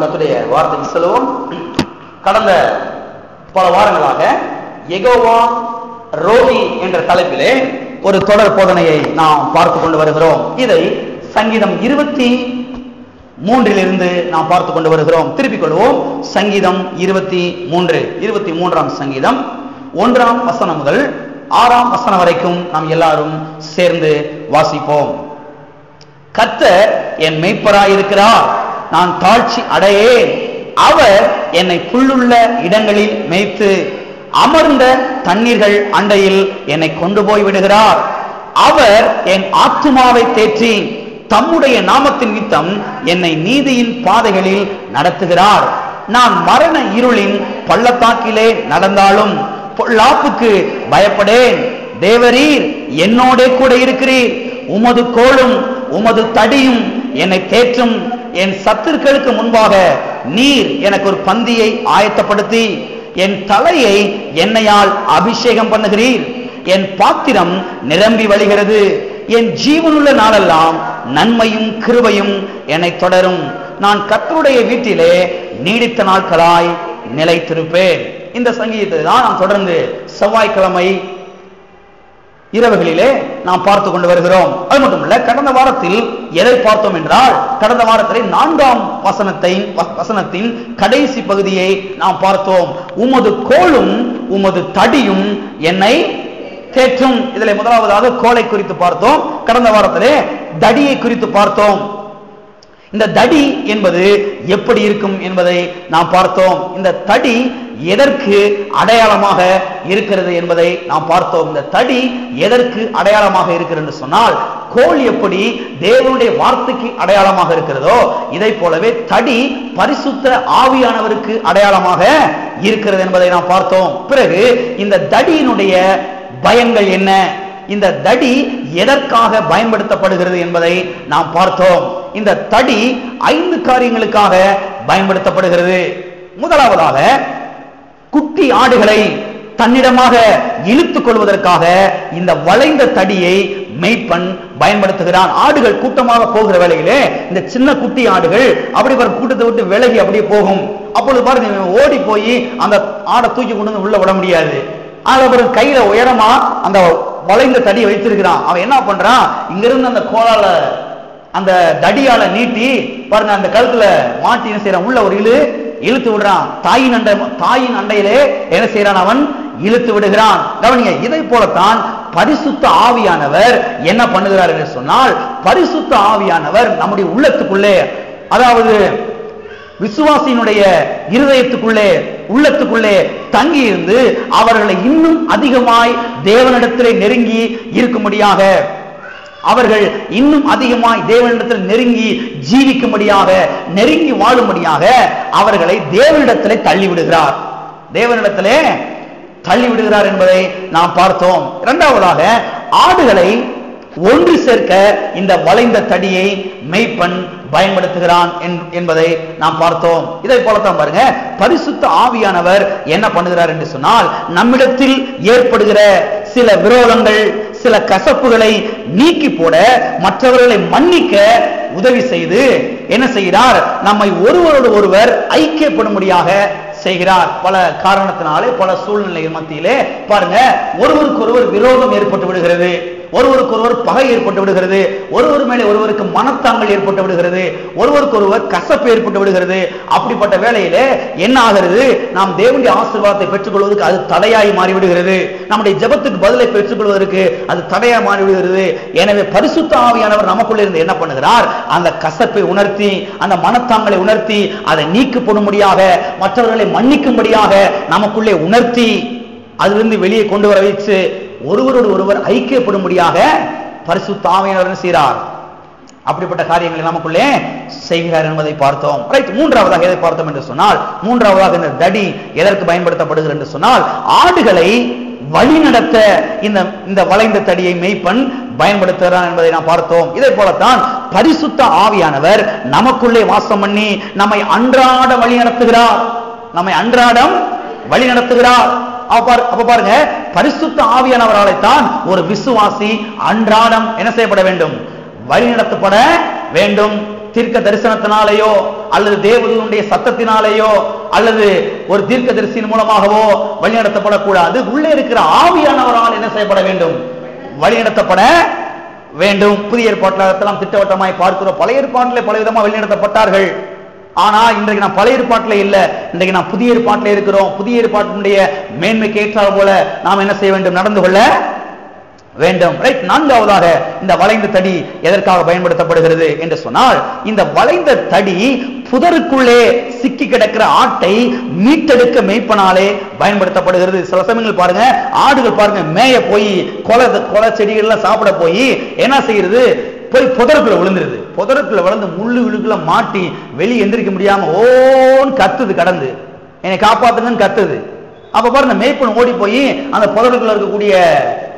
கர்த்தருடைய வார்த்தைக்கு செல்வோம். கடந்த பல வாரங்களாக யெகோவா ரோகி என்ற தலைப்பிலே ஒரு தொடர் போதனையை நாம் பார்த்து கொண்டு வருகிறோம். இதை சங்கீதம் 23 நாம் பார்த்து கொண்டு வருகிறோம். திருப்பிக் கொள்வோம். சங்கீதம் 23 சங்கீதம் 1 வசனம் முதல் 6 வசனம் வரைக்கும் நாம் எல்லாரும் சேர்ந்து வாசிப்போம். கர்த்தர் என் மேய்ப்பராயிருக்கிறார், நான் தாழ்ச்சி அடையேன். அவர் என்னை புல்லுள்ள இடங்களில் மேய்த்து அமர்ந்த தண்ணீர்கள் அண்டையில் என்னை கொண்டு போய் விடுகிறார். அவர் என் ஆத்துமாவை தேற்றி தம்முடைய நாமத்தின் நிமித்தம் என்னை நீதியின் பாதைகளில் நடத்துகிறார். நான் மரண இருளின் பள்ளத்தாக்கிலே நடந்தாலும் பொல்லாப்புக்கு பயப்படேன். தேவரீர் என்னோட கூட இருக்கிறீர். உமது கோலும் உமது தடியும் என்னை தேற்றும். என் சத்துருக்களுக்கு முன்பாக நீர் எனக்கு ஒரு பந்தியை ஆயத்தப்படுத்தி என் தலையை எண்ணெயால் அபிஷேகம் பண்ணுகிறீர். என் பாத்திரம் நிரம்பி வழிகிறது. என் ஜீவனுள்ள நாளெல்லாம் நன்மையும் கிருபையும் என்னை தொடரும். நான் கர்த்தருடைய வீட்டிலே நீடித்த நாட்களாய் நிலைத்திருப்பேன். இந்த சங்கீதத்தை தான் நாம் தொடர்ந்து செவ்வாய்க்கிழமை இரவுகளிலே நாம் பார்த்து கொண்டு வருகிறோம். அது மட்டுமல்ல, கடந்த வாரத்தில் எதை பார்த்தோம் என்றால், கடந்த வாரத்திலே 4ஆம் வசனத்தின் கடைசி பகுதியை நாம் பார்த்தோம். உமது கோலும் உமது தடியும் என்னை தேற்றும். இதில் முதலாவதாக கோலை குறித்து பார்த்தோம். கடந்த வாரத்திலே தடியை குறித்து பார்த்தோம். இந்த தடி என்பது எப்படி இருக்கும் என்பதை நாம் பார்த்தோம். இந்த தடி எதற்கு அடையாளமாக இருக்கிறது என்பதை நாம் பார்த்தோம். இந்த தடி எதற்கு அடையாளமாக இருக்கிறது என்று சொன்னால், கோல் எப்படி தேவனுடைய வார்த்தைக்கு அடையாளமாக இருக்கிறதோ இதை போலவே தடி பரிசுத்த ஆவியானவருக்கு அடையாளமாக இருக்கிறது என்பதை நாம் பார்த்தோம். பிறகு இந்த தடியினுடைய பயன்கள் என்ன, இந்த தடி எதற்காக பயன்படுத்தப்படுகிறது என்பதை நாம் பார்த்தோம். இந்த தடி 5 காரியங்களுக்காக பயன்படுத்தப்படுகிறது. முதலாவதாக, குட்டி ஆடுகளை தன்னிடமாக இழுத்துக் கொள்வதற்காக இந்த வளைந்த தடியை மேய்ப்பன் பயன்படுத்துகிறான். ஆடுகள் கூட்டமாக போகிற வேளையிலே இந்த சின்ன குட்டி ஆடுகள் அப்படி கூட்டத்தை விட்டு விலகி அப்படியே போகும். அப்பொழுது பாருங்க, ஓடி போய் அந்த ஆடை தூக்கி கொண்டு வந்து உள்ள விட முடியாது. அப்புறம் கையில உயரமா அந்த வளைந்த தடியை வைத்திருக்கிறான். அவன் என்ன பண்றான், இங்கிருந்து அந்த கோலால அந்த தடியால நீட்டி பாருங்க, அந்த கழுத்துல மாட்டி என்ன செய்யறான், உள்ள ஒரு இழுத்து விடுறான். தாயின் அண்டையிலே என்ன செய்யறான், அவன் இழுத்து விடுகிறான். கவனிங்க, இதை போலத்தான் பரிசுத்த ஆவியானவர் என்ன பண்ணுகிறார் என்று சொன்னால், பரிசுத்த ஆவியானவர் நம்முடைய உள்ளத்துக்குள்ளே, அதாவது விசுவாசியினுடைய உள்ளத்துக்குள்ளே தங்கி இருந்து அவர்களை இன்னும் அதிகமாய் தேவனிடத்திலே நெருங்கி இருக்கும்படியாக, அவர்கள் இன்னும் அதிகமாய் தேவனிடத்தில் நெருங்கி ஜீவிக்கும்படியாக, நெருங்கி வாழும்படியாக அவர்களை தேவனிடத்திலே தள்ளிவிடுகிறார் என்பதை நாம் பார்த்தோம். இரண்டாவதாக, ஆடுகளை ஒன்று சேர்க்க இந்த வளைந்த தடியை மேய்ப்பன் பயன்படுத்துகிறான் என்பதை நாம் பார்த்தோம். இதை போலத்தான் பாருங்க, பரிசுத்த ஆவியானவர் என்ன பண்ணுகிறார் என்று சொன்னால், நம்மிடத்தில் ஏற்படுகிற சில விரோதங்கள், சில கசப்புகளை நீக்கி போட, மற்றவர்களை மன்னிக்க உதவி செய்து என்ன செய்கிறார், நம்மை ஒருவரோடு ஒருவர் ஐக்கியப்படும்படியாக செய்கிறார். பல காரணத்தினாலே, பல சூழ்நிலை மத்தியிலே பாருங்க, ஒருவருக்கு ஒருவர் விரோதம் ஏற்பட்டு விடுகிறது, ஒருவருக்கு ஒருவர் பகை ஏற்பட்டு விடுகிறது, ஒருவர் மேலே ஒருவருக்கு மனத்தாங்கல் ஏற்பட்டு விடுகிறது, ஒருவருக்கு ஒருவர் கசப்பு ஏற்பட்டு விடுகிறது. அப்படிப்பட்ட வேளையிலே என்ன ஆகிறது, நாம் தேவனுடைய ஆசீர்வாதத்தை பெற்றுக்கொள்வதற்கு அது தடையாய் மாறிவிடுகிறது. நம்முடைய ஜெபத்துக்கு பதிலை பெற்றுக்கொள்வதற்கு அது தடையாய் மாறிவிடுகிறது. எனவே பரிசுத்த ஆவியானவர் நமக்குள்ளே இருந்து என்ன பண்ணுகிறார், அந்த கசப்பை உணர்த்தி, அந்த மனத்தாங்கலை உணர்த்தி, அதை நீக்கப்படும்படியாக, மற்றவர்களை மன்னிக்கும்படியாக நமக்குள்ளே உணர்த்தி, அதிலிருந்து வெளியே கொண்டு வர வைத்து ஒருவரோடு ஒருவர் ஐக்கியப்படும்படியாக பரிசுத்த ஆவியானவர் செய்கிறார். அப்படிப்பட்ட காரியங்களை நமக்குள்ளே செய்கிறார் என்பதை பார்த்தோம். ரைட். மூன்றாவதாக எதை பார்த்தோம் என்று சொன்னால், மூன்றாவதாக இந்த தடி எதற்கு பயன்படுத்தப்படுகிறது என்று சொன்னால், ஆடுகளை வழிநடத்த இந்த வளைந்த தடியை மேய்ப்பன் பயன்படுத்துகிறான் என்பதை நாம் பார்த்தோம். இதே போலத்தான் பரிசுத்த ஆவியானவர் நமக்குள்ளே வாசம் பண்ணி நம்மை அன்றாட வழி நடத்துகிறார். அப்ப பாருங்க, பரிசுத்த ஆவியானவரால்தான் ஒரு விசுவாசி அன்றாடம் என்ன செய்யப்பட வேண்டும், வழிநடத்தப்பட வேண்டும். தீர்க்க தரிசனத்தினாலேயோ அல்லது தேவதூதனுடைய சத்தத்தினாலேயோ அல்லது ஒரு தீர்க்க தரிசியின் மூலமாகவோ வழிநடத்தப்படக்கூடாது. உள்ளே இருக்கிற ஆவியானவரால் என்ன செய்யப்பட வேண்டும்? வழிநடத்தப்பட வேண்டும். புதிய ஏற்பாட்டில் திட்டவட்டமாய் பார்க்கிறோம். பழைய ஏற்பாட்டிலே பல விதமாக வழிநடத்தப்பட்டார்கள். ஆனா இன்றைக்கு நான் பழைய ஏற்பாட்டிலே இல்ல, இன்றைக்கு நான் புதிய ஏற்பாட்டிலே இருக்கிறோம். புதிய ஏற்பாட்டினுடைய மேன்மைக்கு ஏற்றார் போல நாம் என்ன செய்ய வேண்டும்? நடந்து கொள்ள வேண்டும். ரைட். நான்காவதாக இந்த வளைந்த தடி எதற்காக பயன்படுத்தப்படுகிறது என்று சொன்னால், இந்த வளைந்த தடி புதருக்குள்ளே சிக்கி கிடக்கிற ஆட்டை மீட்டெடுக்க மேய்ப்பனாலே பயன்படுத்தப்படுகிறது. சில சமயங்கள் பாருங்க, ஆடுகள் பாருங்க மேய போய் கொலை செடிகள்லாம் சாப்பிட போய் என்ன செய்யறது? போய் புதருக்குள்ள விழுந்துருது. புதருக்குள்ள விழுந்து முள்ளு விழுக்குள்ள மாட்டி வெளியே எந்திரிக்க முடியாம ஓன்னு கத்துது, கடந்து என்னை காப்பாத்துங்கன்னு கத்துது. அப்ப பாருங்க மேய்ப்பன் ஓடி போய் அந்த புதருக்குள்ள இருக்கக்கூடிய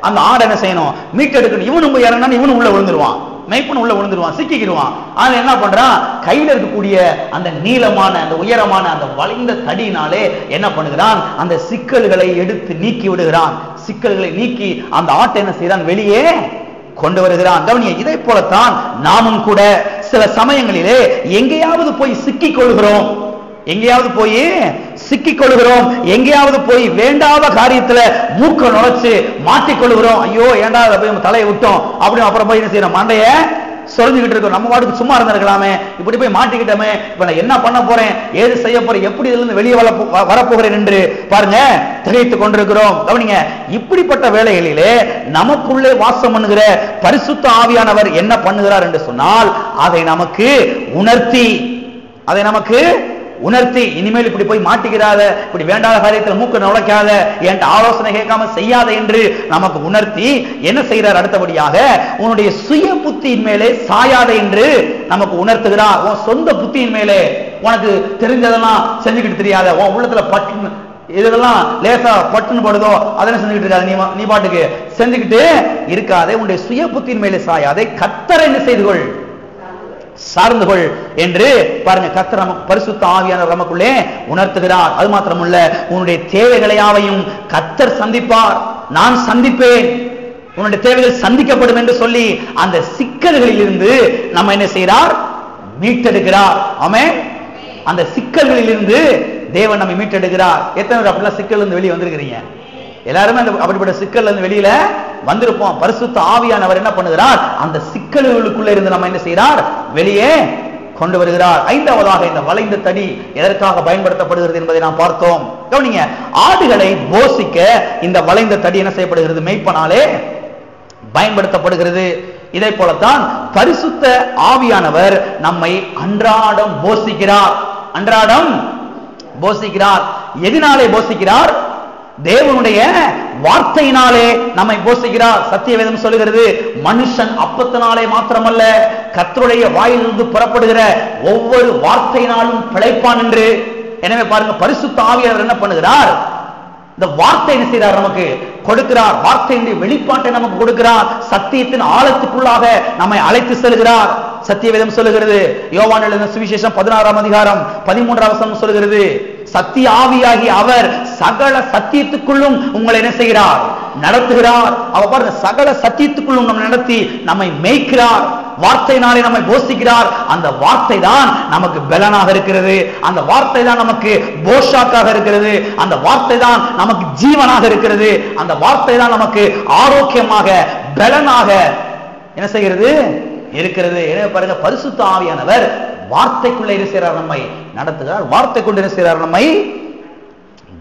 அந்த ஆடை என்ன செய்யணும்? மீட்டெடுக்கணும். இவனும் போய் இறங்கினா இவனும் உள்ள விழுந்துருவான், மேய்ப்பன் உள்ள விழுந்துருவான், சிக்கிக்கிடுவான். ஆனா என்ன பண்றான்? கையில இருக்கக்கூடிய அந்த நீளமான அந்த உயரமான அந்த வளைந்த தடியினாலே என்ன பண்ணுகிறான்? அந்த சிக்கல்களை எடுத்து நீக்கி விடுகிறான். சிக்கல்களை நீக்கி அந்த ஆட்டை என்ன செய்யறான்? வெளியே கொண்டு வருகிறான். கவனிய, இதை போலத்தான் நாமும் கூட சில சமயங்களிலே எங்கேயாவது போய் சிக்கிக் கொள்கிறோம், எங்கேயாவது போய் சிக்கிக் கொள்கிறோம், எங்கேயாவது போய் வேண்டாத காரியத்துல மூக்க நுழைச்சு மாட்டிக்கொள்கிறோம். ஐயோ ஏண்டா போய் தலையை விட்டோம் அப்படின்னு அப்புறம் போய் என்ன செய்யறோம்? மண்டைய சொல்லிக்கிட்டு இருக்கோம். நம்ம வாட்டுக்கு சும்மா இருந்திருக்கலாமே, இப்படி போய் மாட்டிக்கிட்டோமே, இப்ப நான் என்ன பண்ண போறேன், ஏது செய்ய போறேன், எப்படி இதுல இருந்து வெளியே வரப்போகிறேன் என்று பாருங்க திகைத்துக் கொண்டிருக்கிறோம். கவனிங்க, இப்படிப்பட்ட வேளைகளிலே நமக்குள்ளே வாசம் பண்ணுகிற பரிசுத்த ஆவியானவர் என்ன பண்ணுகிறார் என்று சொன்னால், அதை நமக்கு உணர்த்தி இனிமேல் இப்படி போய் மாட்டிக்கிறாத, இப்படி வேண்டாத காரியத்தில் மூக்க நுழைக்காத, என் ஆலோசனை கேட்காம செய்யாத என்று நமக்கு உணர்த்தி என்ன செய்கிறார்? அடுத்தபடியாக உன்னுடைய சுய புத்தியின் மேலே சாயாத என்று நமக்கு உணர்த்துகிறார். உன் சொந்த புத்தியின் மேலே உனக்கு தெரிஞ்சதெல்லாம் செஞ்சுக்கிட்டு தெரியாத, உன் உள்ளத்துல பட்டு இதெல்லாம் லேசா பட்டுன்னு படுதோ அதெல்லாம் செஞ்சுக்கிட்டு இருக்காது, நீ பாட்டுக்கு செஞ்சுக்கிட்டு இருக்காதே, உன்னுடைய சுய புத்தியின் மேலே சாயாதே, கர்த்தரை என்ன செய்து கொள்? சார்ந்து கொள் என்று பாருங்க கர்த்தர் நமக்கு பரிசுத்த ஆவியானவர் நமக்குள்ளே உணர்த்துகிறார். அது மாத்திரமல்ல, உன்னுடைய தேவைகளை யாவையும் கர்த்தர் சந்திப்பார், நான் சந்திப்பேன், உன்னுடைய தேவைகள் சந்திக்கப்படும் என்று சொல்லி அந்த சிக்கல்களில் இருந்து நம்ம என்ன செய்கிறார்? மீட்டெடுக்கிறார். ஆமென். அந்த சிக்கல்களில் இருந்து தேவன் நம்மை மீட்டெடுக்கிறார். எத்தனை பேர் அப்படிலாம் சிக்கல் இருந்து வெளியே வந்திருக்கிறீங்க? எல்லாருமே அந்த அப்படிப்பட்ட சிக்கல்ல இருந்து வெளியில வந்திருப்போம். பரிசுத்த ஆவியானவர் என்ன பண்ணுகிறார்? அந்த சிக்கல்களுக்குள்ள இருந்து நம்ம என்ன செய்கிறார்? வெளியே கொண்டு வருகிறார். ஐந்தாவதாக இந்த வளைந்த தடி எதற்காக பயன்படுத்தப்படுகிறது என்பதை நாம் பார்த்தோம். கவனிங்க, ஆடுகளை போசிக்க இந்த வளைந்த தடி என்ன செய்யப்படுகிறது? மேய்ப்பனாலே பயன்படுத்தப்படுகிறது. இதை போலத்தான் பரிசுத்த ஆவியானவர் நம்மை அன்றாடம் போசிக்கிறார். அன்றாடம் போசிக்கிறார். எதனாலே போசிக்கிறார்? தேவனுடைய வார்த்தையினாலே நம்மை போசிக்கிறார். சத்தியவேதம் சொல்லுகிறது, மனுஷன் அப்பத்தினாலே மாத்திரமல்ல கர்த்தருடைய வாயிலிருந்து புறப்படுகிற ஒவ்வொரு வார்த்தையினாலும் பிழைப்பான் என்று. எனவே பாருங்க, பரிசுத்த ஆவியானவர் என்ன பண்ணுகிறார்? இந்த வார்த்தை என்ன செய்கிறார்? நமக்கு கொடுக்கிறார். வார்த்தையினுடைய வெளிப்பாட்டை நமக்கு கொடுக்கிறார். சத்தியத்தின் ஆழத்துக்குள்ளாக நம்மை அழைத்து செல்கிறார். சத்தியவேதம் சொல்லுகிறது, யோவான் எழுதின சுவிசேஷம் 16ஆம் அதிகாரம் 13ஆம் வசனம் சொல்லுகிறது, சத்திய ஆவியாகி அவர் சகல சத்தியத்துக்குள்ளும் உங்களை என்ன செய்கிறார்? நடத்துகிறார். அவர் பாருங்க, சகல சத்தியத்துக்குள்ளும் நம்ம நடத்தி நம்மை மேய்க்கிறார். வார்த்தையினாலே நம்மை போஷிக்கிறார். அந்த வார்த்தை தான் நமக்கு பலனாக இருக்கிறது. அந்த வார்த்தை தான் நமக்கு போஷாக்காக இருக்கிறது. அந்த வார்த்தை தான் நமக்கு ஜீவனாக இருக்கிறது. அந்த வார்த்தை தான் நமக்கு ஆரோக்கியமாக பலனாக என்ன செய்கிறது? இருக்கிறது. எனவே பாருங்க, பரிசுத்த ஆவியானவர் வார்த்தைக்குள்ளே என்ன செய்கிறார்? நம்மை நடத்துகிறார். வார்த்தை கொண்டு என்ன செய்கிறார்? நம்மை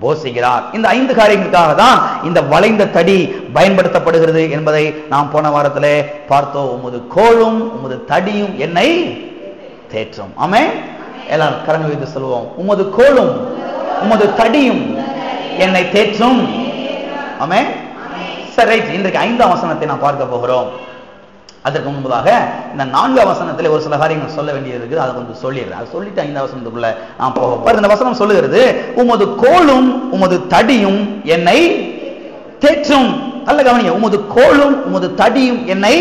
போசிக்கிறார். இந்த 5 காரியங்களுக்காக தான் இந்த வளைந்த தடி பயன்படுத்தப்படுகிறது என்பதை நாம் போன வாரத்திலே பார்த்தோம். உமது கோலும் உமது தடியும் என்னை தேற்றும். ஆமென். எல்லாரும் கரங்களை வைத்து சொல்வோம், உமது கோலும் உமது தடியும் என்னை தேற்றும். ஆமென். சரி, இன்றைக்கு 5ஆம் வசனத்தை நாம் பார்க்க போகிறோம். அதற்கு முன்பதாக இந்த 4ஆம் வசனத்தில் ஒரு சில காரியங்கள் சொல்ல வேண்டியது இருக்குது. அதை கொஞ்சம் சொல்லிடுறேன். அதை சொல்லிட்டு 5ஆம் வசனத்துக்குள்ள நான் போக. இந்த வசனம் சொல்லுகிறது, உமது கோலும் உமது தடியும் என்னை தேற்றும். நல்ல கவனிங்க, உமது கோலும் உமது தடியும் என்னை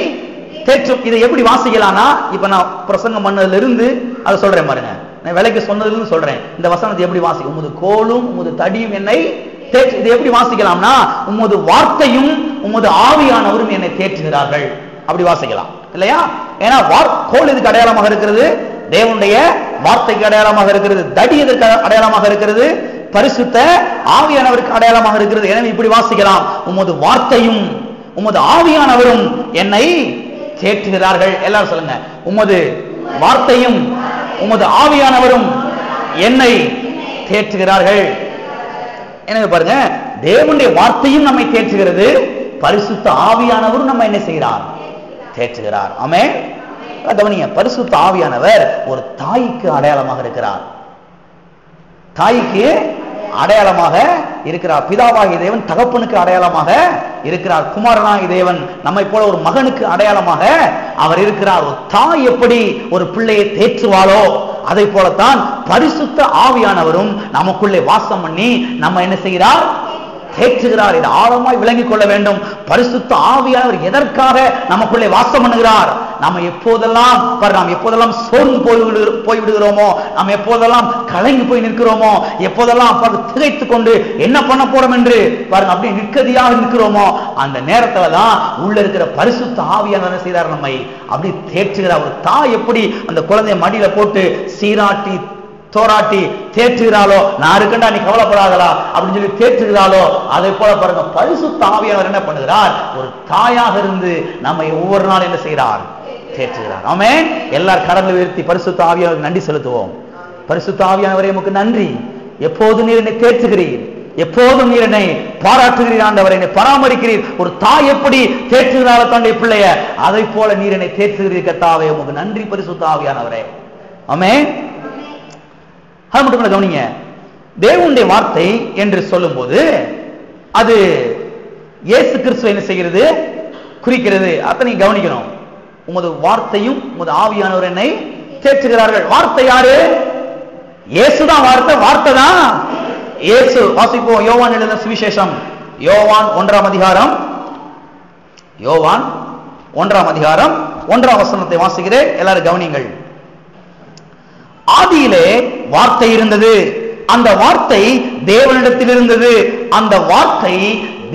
தேற்றும். இதை எப்படி வாசிக்கலாம்னா, இப்ப நான் பிரசங்கம் பண்ணதுல இருந்து அதை சொல்றேன் பாருங்க. நான் விலைக்கு சொன்னதுல இருந்து சொல்றேன். இந்த வசனத்தை எப்படி வாசிக்க? உமது கோலும் உமது தடியும் என்னை தேற்று. இதை எப்படி வாசிக்கலாம்னா, உமது வார்த்தையும் உமது ஆவியானவரும் என்னை தேற்றுகிறார்கள். அப்படி வாசிக்கலாம் இல்லையா? ஏன்னா கோல் இதுக்கு அடையாளமாக இருக்கிறது. தேவனுடைய வார்த்தைக்கு அடையாளமாக இருக்கிறது. தடி எதற்கு அடையாளமாக இருக்கிறது? பரிசுத்த ஆவியானவருக்கு அடையாளமாக இருக்கிறது. எனவே இப்படி வாசிக்கலாம், உமது வார்த்தையும் உமது ஆவியானவரும் என்னை தேற்றுகிறார்கள். எல்லாரும் சொல்லுங்க, உமது வார்த்தையும் உமது ஆவியானவரும் என்னை தேற்றுகிறார்கள். எனவே பாருங்க, தேவனுடைய வார்த்தையும் நம்மை தேற்றுகிறது, பரிசுத்த ஆவியானவரும் நம்ம என்ன செய்கிறார்? தேற்றுகிறார். ஆமென். கவனிங்க, பரிசுத்த ஆவியானவர் ஒரு தாய்க்கு அடையாளமாக இருக்கிறார். தாய்க்கு அடையாளமாக இருக்கிறார். பிதாவாகிய தேவன் தகப்பனுக்கு அடையாளமாக இருக்கிறார். குமாரனாகிய தேவன் நம்மை போல ஒரு மகனுக்கு அடையாளமாக அவர் இருக்கிறார். ஒரு தாய் எப்படி ஒரு பிள்ளையை தேற்றுவாளோ அதை போலத்தான் பரிசுத்த ஆவியானவரும் நமக்குள்ளே வாசம் பண்ணி நம்ம என்ன செய்கிறார்? தேற்றுகிறார். இதை ஆழமாய் விளங்கிக் கொள்ள வேண்டும். பரிசுத்த ஆவியானவர் எதற்காக நமக்குள்ளே வாசம் பண்ணுகிறார்? நாம் எப்போதெல்லாம் சோர்ந்து போய்விடுகிறோமோ, நாம் எப்போதெல்லாம் கலங்கி போய் நிற்கிறோமோ, எப்போதெல்லாம் திகைத்துக் கொண்டு என்ன பண்ண போறோம் என்று பாருங்க அப்படியே நிற்கதியாக நிற்கிறோமோ, அந்த நேரத்துல தான் உள்ள இருக்கிற பரிசுத்த ஆவியானவர் என்ன செய்கிறார்? நம்மை அப்படி தேற்றுகிறார். ஒரு தாய் எப்படி அந்த குழந்தைய மடியில போட்டு சீராட்டி தோராட்டி தேற்றுகிறாளோ, நான் இருக்கண்டா நீ கவலைப்படாதலா அப்படின்னு சொல்லி தேற்றுகிறாளோ, அதை போல பாருங்க பரிசுத்த ஆவியானவர் என்ன பண்ணுகிறார்? ஒரு தாயாக இருந்து நம்மை ஒவ்வொரு நாள் என்ன செய்கிறார்? தேற்றுகிறார். ஆமென். எல்லாரும் கடந்து உயர்த்தி பரிசுத்த ஆவியானவருக்கு நன்றி செலுத்துவோம். பரிசுத்த ஆவியானவரே உமக்கு நன்றி. எப்போது நீர் என்னை தேற்றுகிறீர், எப்போதும் நீர் என்னை பாராட்டுகிறீர் ஆண்டவரே, என்னை பராமரிக்கிறீர். ஒரு தாய் எப்படி தேற்றுகிறாளோ தன்னுடைய பிள்ளைய, அதை போல நீர் என்னை தேற்றுகிறீர் கர்த்தாவே, உமக்கு நன்றி பரிசுத்த ஆவியானவரே. ஆமென். அது மட்டும் இல்ல, கவனிங்க, தேவனுடைய வார்த்தை என்று சொல்லும் போது அது இயேசு கிறிஸ்துவை என்ன செய்கிறது? குறிக்கிறது. அப்ப நீங்க கவனிக்கணும், உமது வார்த்தையும் உமது ஆவியானவர் என்னை தேற்றுகிறார்கள். வார்த்தை யாரு? இயேசுதான் வார்த்தை. வார்த்தை தான் இயேசு. வாசிப்போம், யோவான் எழுதின சுவிசேஷம், யோவான் 1ஆம் அதிகாரம், யோவான் 1ஆம் அதிகாரம் 1ஆம் வசனத்தை வாசிக்கிறேன். எல்லாரும் கவனிங்கள். ஆதியிலே வார்த்தை இருந்தது, அந்த வார்த்தை தேவனிடத்தில் இருந்தது, அந்த வார்த்தை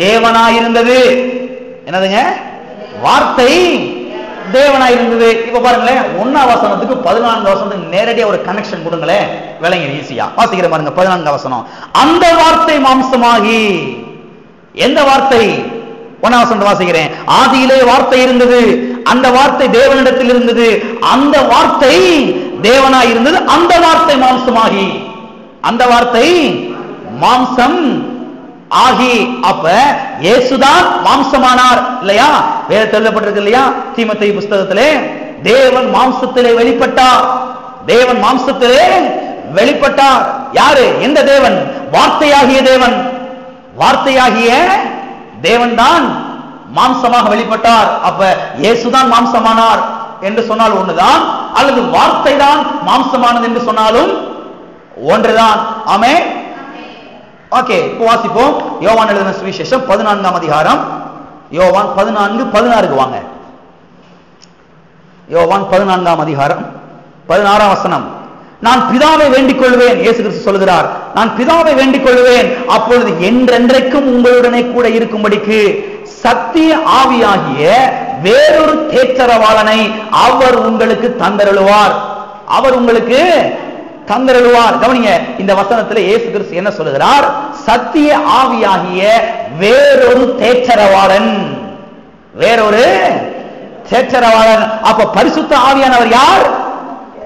தேவனாயிருந்தது. என்னதுங்க? வார்த்தை தேவனாயிருந்தது. இப்ப பாருங்களேன், 1ஆம் வசனத்துக்கு 14ஆம் வசனத்துக்கு நேரடியா ஒரு கனெக்ஷன் கொடுங்களேன், விளங்கி ஈஸியா வாசிக்கிற பாருங்க. 14ஆம் வசனம், அந்த வார்த்தை மாம்சமாகி. எந்த வார்த்தை? 1ஆம் வசனத்தை வாசிக்கிறேன். ஆதியிலே வார்த்தை இருந்தது, அந்த வார்த்தை தேவனிடத்தில் இருந்தது, அந்த வார்த்தை தேவனாய் இருந்தது, அந்த வார்த்தை மாம்சமாகி. அந்த வார்த்தை மாம்சம் ஆகி. அப்ப இயேசுதான் மாம்சமானார் இல்லையா? வேதத்தில் எழுதப்பட்டிருக்கு இல்லையா? தீமோத்தேயு புத்தகத்திலே, தேவன் மாம்சத்திலே வெளிப்பட்டார். தேவன் மாம்சத்திலே வெளிப்பட்டார். யாரு? எந்த தேவன்? வார்த்தையாகிய தேவன். வார்த்தையாகிய தேவன் தான் மாம்சமாக வெளிப்பட்டார். அப்ப இயேசுதான் மாம்சமானார் என்று சொன்னால் ஒன்றுதான், அல்லது வார்த்தை தான் மாம்சமானது என்று சொன்னாலும் ஒன்றுதான். ஆமென். ஓகே, இப்போ வாசிப்போம். யோவான் எழுதின சுவிசேஷம் 14ஆம் அதிகாரம், யோவான் 14:16 வாங்க. யோவான் 14ஆம் அதிகாரம் 16ஆம் வசனம். நான் பிதாவை வேண்டிக் கொள்வேன், இயேசு கிறிஸ்து சொல்கிறார், நான் பிதாவை வேண்டிக் கொள்வேன், அப்பொழுது என்றென்றைக்கும் உங்களுடனே கூட இருக்கும்படிக்கு சத்திய ஆவியாகிய வேறொரு தேற்றரவாளனை அவர் உங்களுக்கு தந்தருளுவார். அவர் உங்களுக்கு தந்தருளுவார். கவனிங்க, இந்த வசனத்துல இயேசு கிறிஸ்து என்ன சொல்லுகிறார்? சத்திய ஆவியாகிய வேறொரு தேற்றரவாளன். வேறொரு தேற்றரவாளன். அப்ப பரிசுத்த ஆவியானவர் யார்?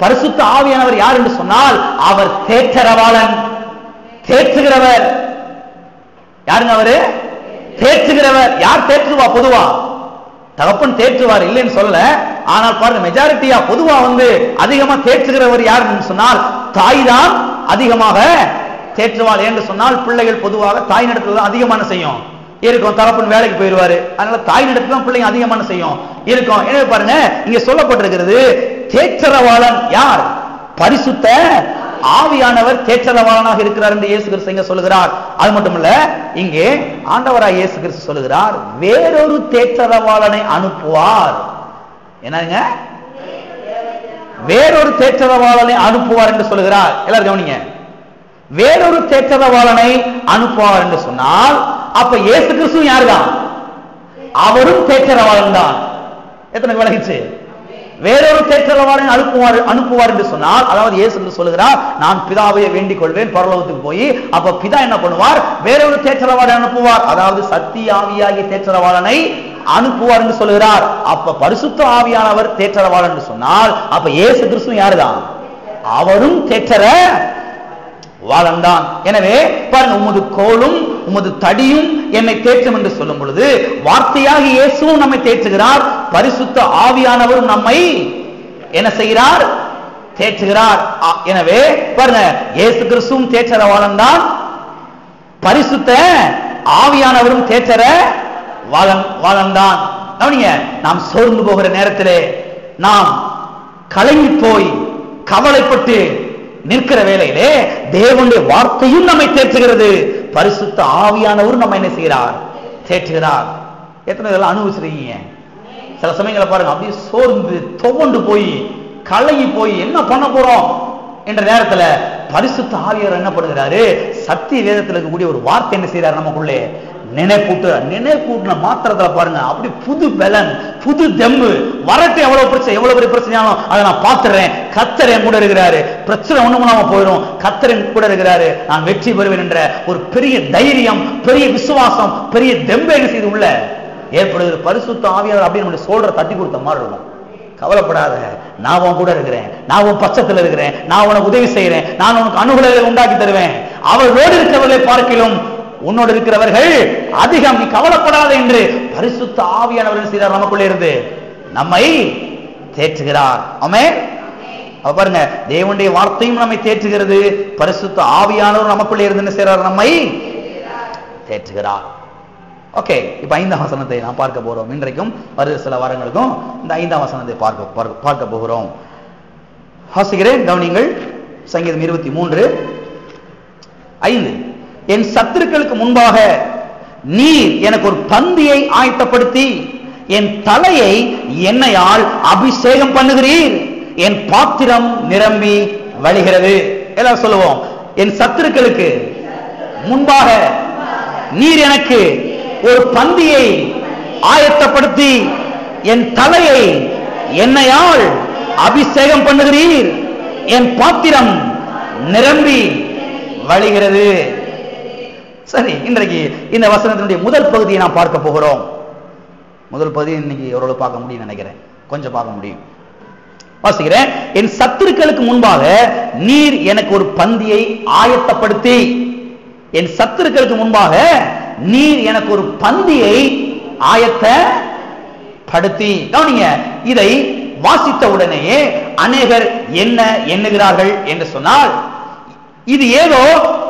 பரிசுத்த ஆவியானவர் யார் என்று சொன்னால் அவர் தேற்றரவாளன், தேற்றுகிறவர். யாருங்க அவரு? தேற்றுகிறவர். யார் தேற்றுவா? பொதுவா தகப்பன் தேற்றுவார், இல்லைன்னு சொல்ல. ஆனால் பாருங்க, மெஜாரிட்டியா பொதுவா அதிகமா தேற்றுகிறவர் யாருன்னு சொன்னால் தாய் தான் அதிகமாக தேற்றுவாள். என்று சொன்னால் பிள்ளைகள் பொதுவாக தாய் நடத்துல தான் அதிகமான செய்யும் இருக்கும். தகப்பன் வேலைக்கு போயிடுவாரு, அதனால தாய் நடத்துல தான் பிள்ளைங்க அதிகமான செய்யும் இருக்கும். எனவே பாருங்க, இங்க சொல்லப்பட்டிருக்கிறது தேற்றரவாளன் யார்? பரிசுத்த ஆவியானவர் தேற்றரவாளனாக இருக்கிறார் என்று இயேசு கிறிஸ்து இங்க சொல்லுகிறார். அது மட்டுமல்ல, இங்கே ஆண்டவராய் இயேசு கிறிஸ்து சொல்லுகிறார், வேறொரு தேற்றரவாளனை அனுப்புவார். என்னங்க? வேறொரு தேற்றரவாளனை அனுப்புவார் என்று சொல்லுகிறார். எல்லாரும் கவனிங்க, வேறொரு தேற்றரவாளனை அனுப்புவார் என்று சொன்னால் அப்ப இயேசு கிறிஸ்து யாருதான்? அவரும் தேற்றரவாளன் தான். எத்தனை விளங்கிச்சு? வேறொரு தேற்றரவாளனை அனுப்புவார் என்று சொன்னால், அதாவது இயேசு என்று சொல்லுகிறார், நான் பிதாவை வேண்டிக் கொள்வேன் பரலோகத்துக்கு போய். அப்ப பிதா என்ன பண்ணுவார்? வேறொரு தேற்றரவாளனை அனுப்புவார், அதாவது சத்திய ஆவியாகிய தேற்றரவாளனை அனுப்புவார் என்று சொல்லுகிறார். அப்ப பரிசுத்த ஆவியானவர் தேற்றரவாளன் என்று சொன்னால், அப்ப இயேசு கிறிஸ்து யாருதான்? அவரும் தேற்றரவாளன் தான். எனவே பாருங்க, உமது கோலும் உமது தடியும் என்னை தேற்றும் என்று சொல்லும் பொழுது, வார்த்தையாக இயேசுவும் நம்மை தேற்றுகிறார், பரிசுத்த ஆவியானவரும் நம்மை என்ன செய்கிறார்? தேற்றுகிறார். எனவே பாருங்க, இயேசு கிறிஸ்துவும் தேற்றரவாளன் தான், பரிசுத்த ஆவியானவரும் தேற்றரவாளன் தான். நாம் சோர்ந்து போகிற நேரத்திலே, நாம் கலங்கி போய் கவலைப்பட்டு நிற்கிற வேளையிலே தேவனுடைய வார்த்தையும் நம்மை தேற்றுகிறது, பரிசுத்த ஆவியானவரும் நம்ம என்ன செய்கிறார்? தேற்றுகிறார். எத்தனை இதெல்லாம் அனுபவிச்சிருக்கீங்க? சில சமயங்களை பாருங்க, அப்படியே சோர்ந்து துவண்டு போய் கலங்கி போய் என்ன பண்ண போறோம் என்ற நேரத்துல பரிசுத்த ஆவியானவர் என்ன பண்ணுகிறாரு? சத்திய வேதத்தில் இருக்கக்கூடிய ஒரு வார்த்தை என்ன செய்யறாரு? நமக்குள்ளே நினைப்பூட்டின மாத்திரத்துல பாருங்க, அப்படி புது பலன், புது தெம்பு. வரட்டு எவ்வளவு பெரிய பிரச்சனையாலும் அதை நான் பார்த்துறேன், கர்த்தர் என் கூட இருக்கிறாரு, பிரச்சனை ஒண்ணுமில்லாம போயிடும், கர்த்தர் என் கூட இருக்கிறாரு, நான் வெற்றி பெறுவேன் என்ற ஒரு பெரிய தைரியம், பெரிய விசுவாசம், பெரிய தெம்பு என்ன செய்து உள்ள ஏற்படுகிறது. பரிசுத்த ஆவியானவர் அப்படி நம்முடைய சோல்ற தட்டி கொடுத்த மாதிரி இருக்கும். கவலைப்படாத, நான் உன் கூட இருக்கிறேன், நான் உன் பட்சத்தில் இருக்கிறேன், நான் உனக்கு உதவி செய்யறேன், நான் உனக்கு அனுகூலங்களை உண்டாக்கி தருவேன், அவர்களோடு இருக்கிறவர்களை பார்க்கிலும் உன்னோடு இருக்கிறவர்கள் அதிகம், நீ கவலைப்படாத என்று பரிசுத்த ஆவியானவர் செய்தார். நமக்குள்ளே இருந்து நம்மை தேற்றுகிறார். ஆமென். அப்ப பாருங்க, தேவனுடைய வார்த்தையும் நம்மை தேற்றுகிறது, பரிசுத்த ஆவியானவர் நமக்குள்ளே இருந்து என்ன செய்றார்? நம்மை தேற்றுகிறார். ஓகே, இப்ப 5ஆம் வசனத்தை நாம் பார்க்க போறோம். இன்றைக்கும் வருகிற சில வாரங்களுக்கும் இந்த 5ஆம் வசனத்தை பார்க்க போகிறோம். வாசிக்கிறேன், கவனிங்கள். சங்கீதம் 23:5. என் சத்துருக்களுக்கு முன்பாக நீர் எனக்கு ஒரு பந்தியை ஆயத்தப்படுத்தி என் தலையை எண்ணெயால் அபிஷேகம் பண்ணுகிறீர், என் பாத்திரம் நிரம்பி வழிகிறது. எல்லாரும் சொல்லுவோம், என் சத்துருக்களுக்கு முன்பாக நீர் எனக்கு ஒரு பந்தியை ஆயத்தப்படுத்தி என் தலையை எண்ணெயால் அபிஷேகம் பண்ணுகிறீர், என் பாத்திரம் நிரம்பி வழிகிறது. சரி, இன்றைக்கு இந்த வசனத்தினுடைய முதல் பகுதியை நாம் பார்க்க போகிறோம். முதல் பகுதி இன்னைக்கு எவ்வளவு பார்க்க முடியும் நினைக்கிறேன், கொஞ்சம் பார்க்க முடியும். வாசிக்கிறேன். என் சத்துருக்களுக்கு முன்பாக நீர் எனக்கு ஒரு பந்தியை ஆயத்தப்படுத்தி, என் சத்துருக்களுக்கு முன்பாக நீர் எனக்கு ஒரு பந்தியை ஆயத்தப்படுத்தி. கவனிங்க, இதை வாசித்த உடனேயே அநேகர் என்ன எண்ணுகிறார்கள் என்று சொன்னால், இது ஏதோ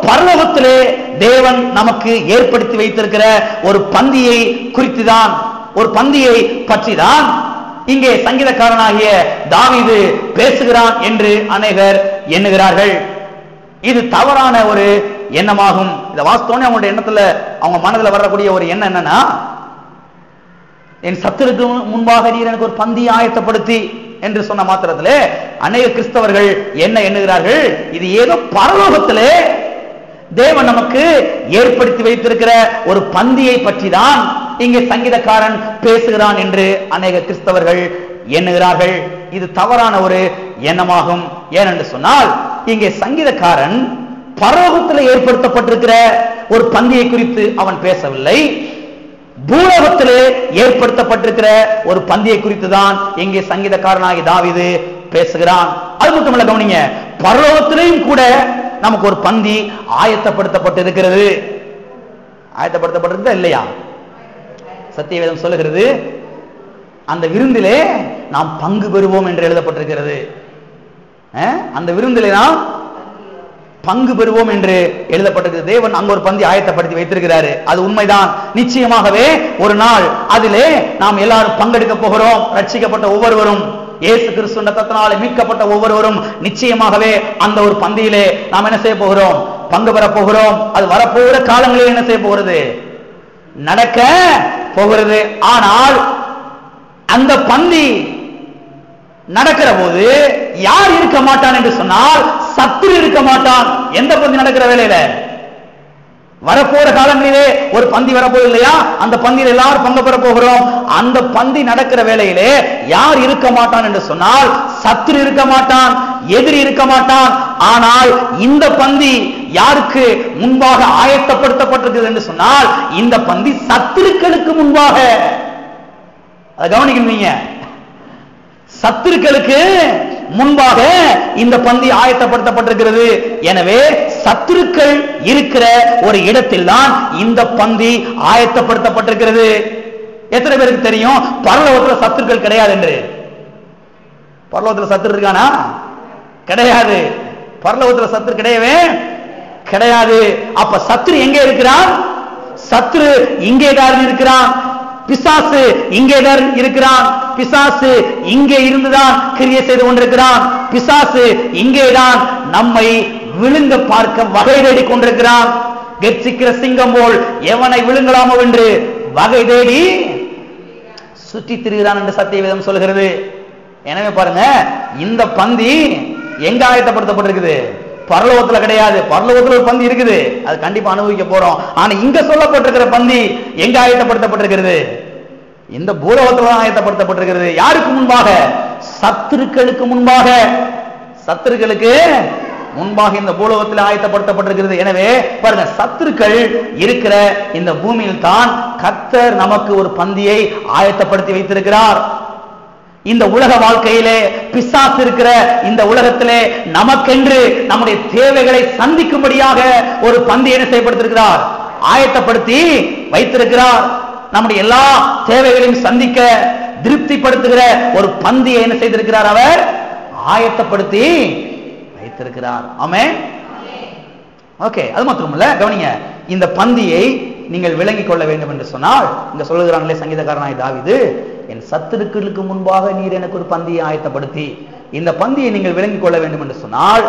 பரலோகத்திலே தேவன் நமக்கு ஏற்படுத்தி வைத்திருக்கிற ஒரு பந்தியை குறித்துதான், ஒரு பந்தியை பற்றி தான் இங்கே சங்கீதக்காரனாகிய தாவீது பேசுகிறான் என்று அநேகர் எண்ணுகிறார்கள். இது தவறான ஒரு எண்ணமாகும். இதை வாஸ்தவனே அவங்களுடைய எண்ணத்துல, அவங்க மனதில் வரக்கூடிய ஒரு எண்ணம் என்னன்னா, என் சத்துருக்கு முன்பாக நீர் எனக்கு ஒரு பந்தி ஆயத்தப்படுத்தி என்று சொன்ன மாத்திரத்திலே அநேக கிறிஸ்தவர்கள் என்ன எண்ணுகிறார்கள், இது ஏதோ பரலோகத்திலே தேவன் நமக்கு ஏற்படுத்தி வைத்திருக்கிற ஒரு பந்தியை பற்றி தான் இங்கே சங்கீதக்காரன் பேசுகிறான் என்று அநேக கிறிஸ்தவர்கள் எண்ணுகிறார்கள். இது தவறான ஒரு எண்ணமாகும். ஏனென்று சொன்னால், இங்கே சங்கீதக்காரன் பரலோகத்தில் ஏற்படுத்தப்பட்டிருக்கிற ஒரு பந்தியை குறித்து அவன் பேசவில்லை, பூலோகத்திலே ஏற்படுத்தப்பட்டிருக்கிற ஒரு பந்தியை குறித்து தான் இங்கே சங்கீதக்காரனாகி தாவீது பேசுகிறான். அது மட்டுமல்ல, கவனிங்க, பரலோகத்திலேயும் கூட நமக்கு ஒரு பந்தி ஆயத்தப்படுத்தப்பட்டிருக்கிறது. ஆயத்தப்படுத்தப்பட்டிருக்கா இல்லையா? சத்தியவேதம் சொல்லுகிறது, அந்த விருந்திலே நாம் பங்கு பெறுவோம் என்று எழுதப்பட்டிருக்கிறது. அந்த விருந்திலே நாம் பங்கு பெறுவோம் என்று எழுதப்பட்டிருக்கிறது. தேவன் அங்கு ஒரு பந்தி ஆயத்தப்படுத்தி வைத்திருக்கிறாரு. அது உண்மைதான். நிச்சயமாகவே ஒரு நாள் அதிலே நாம் எல்லாரும் பங்கெடுக்க போகிறோம். ரட்சிக்கப்பட்ட ஒவ்வொருவரும், இயேசு கிறிஸ்து ரத்தத்தினாலே மீட்கப்பட்ட ஒவ்வொருவரும் நிச்சயமாகவே அந்த ஒரு பந்தியிலே நாம் என்ன செய்ய போகிறோம்? பங்கு பெற போகிறோம். அது வரப்போகிற காலங்களில் என்ன செய்ய போகிறது? நடக்க போகிறது. ஆனால் அந்த பந்தி நடக்கிற போது யார் இருக்க மாட்டான் என்று சொன்னால், சத்துரு இருக்க மாட்டான். எந்த பந்தி நடக்கிற வேளையில? வரப்போற காலங்களிலே ஒரு பந்தி வரப்போது இல்லையா? அந்த பந்தியில் எல்லாரும் பங்கு பெற போகிறோம். அந்த பந்தி நடக்கிற வேளையிலே யார் இருக்க மாட்டான் என்று சொன்னால், சத்துரு இருக்க மாட்டான், எதிரி இருக்க மாட்டான். ஆனால் இந்த பந்தி யாருக்கு முன்பாக ஆயத்தப்படுத்தப்பட்டிருக்கிறது என்று சொன்னால், இந்த பந்தி சத்துருக்களுக்கு முன்பாக. அதை கவனிக்கணும். சத்துருக்களுக்கு முன்பாக இந்த பந்தி ஆயத்தப்படுத்தப்பட்டிருக்கிறது. எனவே சத்துருக்கள் இருக்கிற ஒரு இடத்தில் தான் இந்த பந்தி ஆயத்தப்படுத்தப்பட்டிருக்கிறது. எத்தனை பேருக்கு தெரியும் பரலோகத்தில் சத்துருக்கள் கிடையாது என்று? பரலோகத்தில் சத்துரு இருக்கானா? கிடையாது. பரலோகத்தில் சத்துரு கிடையவே கிடையாது. அப்ப சத்துரு எங்கே இருக்கிறான்? சத்துரு இங்கேதான் இருக்கிறான். பிசாசு இங்கேதான் இருக்கிறான். பிசாசு இங்கே இருந்துதான் கிரியை செய்து கொண்டிருக்கிறான். பிசாசு இங்கேதான் நம்மை விழுங்க பார்க்க வகை தேடி கொண்டிருக்கிறான். கெர்ச்சிக்கிற சிங்கம் போல் எவனை விழுங்கலாமோ என்று வகை தேடி சுற்றி திரிகிறான் என்று சத்தியவேதம் சொல்கிறது. எனவே பாருங்க, இந்த பந்தி எங்க ஆயத்தப்படுத்தப்பட்டிருக்குது? பரலோகத்துல கிடையாது. பரலோகத்துல ஒரு பந்தி இருக்குது, அது கண்டிப்பா அனுபவிக்க போறோம். ஆனா இங்க சொல்லப்பட்டிருக்கிற பந்தி எங்க ஆயத்தப்படுத்தப்பட்டிருக்கிறது? இந்த பூலோகத்துல ஆயத்தப்படுத்தப்பட்டிருக்கிறது. யாருக்கு முன்பாக? சத்துருக்களுக்கு முன்பாக. சத்துருக்களுக்கு முன்பாக இந்த பூலோகத்தில் ஆயத்தப்படுத்தப்பட்டிருக்கிறது. எனவே பாருங்க, சத்துருக்கள் இருக்கிற இந்த பூமியில் தான் கர்த்தர் நமக்கு ஒரு பந்தியை ஆயத்தப்படுத்தி வைத்திருக்கிறார். இந்த உலக வாழ்க்கையிலே பிசாசு இருக்கிற இந்த உலகத்திலே நமக்கென்று நம்முடைய தேவைகளை சந்திக்கும்படியாக ஒரு பந்தி என்ன செய்யப்பட்டிருக்கிறார்? ஆயத்தப்படுத்தி வைத்திருக்கிறார். நம்முடைய எல்லா தேவைகளையும் சந்திக்க திருப்திப்படுத்துகிற ஒரு பந்தியை என்ன செய்திருக்கிறார்? அவர் ஆயத்தப்படுத்தி வைத்திருக்கிறார். ஆமென். ஓகே, அது மட்டுமல்ல, கவனிங்க, இந்த பந்தியை நீங்கள் விளங்கிக் கொள்ள வேண்டும் என்று சொன்னால், இங்க சொல்லுகிறாங்களே சங்கீதக்காரனாய் தாவீது, என் சத்துருக்களுக்கு முன்பாக நீர் எனக்கு ஒரு பந்தியை ஆயத்தப்படுத்தி. இந்த பந்தியை நீங்கள் விளங்கிக் கொள்ள வேண்டும் என்று சொன்னால்,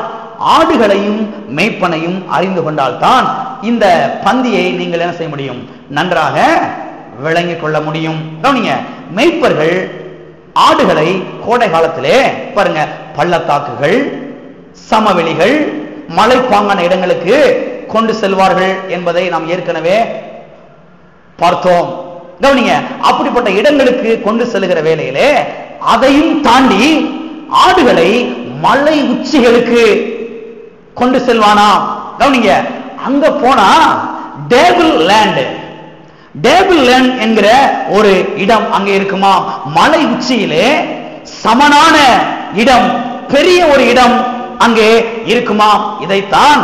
ஆடுகளையும் மேய்ப்பனையும் அறிந்து கொண்டால்தான் இந்த பந்தியை நீங்கள் என்ன செய்ய முடியும்? நன்றாக விளங்கிக் கொள்ள முடியும். கவனிங்க, மேய்ப்பர்கள் ஆடுகளை கோடை காலத்திலே பாருங்க பள்ளத்தாக்குகள், சமவெளிகள், மலைப்பாங்கான இடங்களுக்கு கொண்டு செல்வார்கள் என்பதை நாம் ஏற்கனவே பார்த்தோம். கவனிங்க, அப்படிப்பட்ட இடங்களுக்கு கொண்டு செல்கிற வேளையிலே அதையும் தாண்டி ஆடுகளை மலை உச்சிகளுக்கு கொண்டு செல்வானா. கவனிங்க, அங்க போனா டேபிள் லேண்ட், டேபிள் லேண்ட் என்கிற ஒரு இடம் அங்கே இருக்குமா. மலை உச்சியிலே சமனான இடம், பெரிய ஒரு இடம் அங்கே இருக்குமா. இதைத்தான்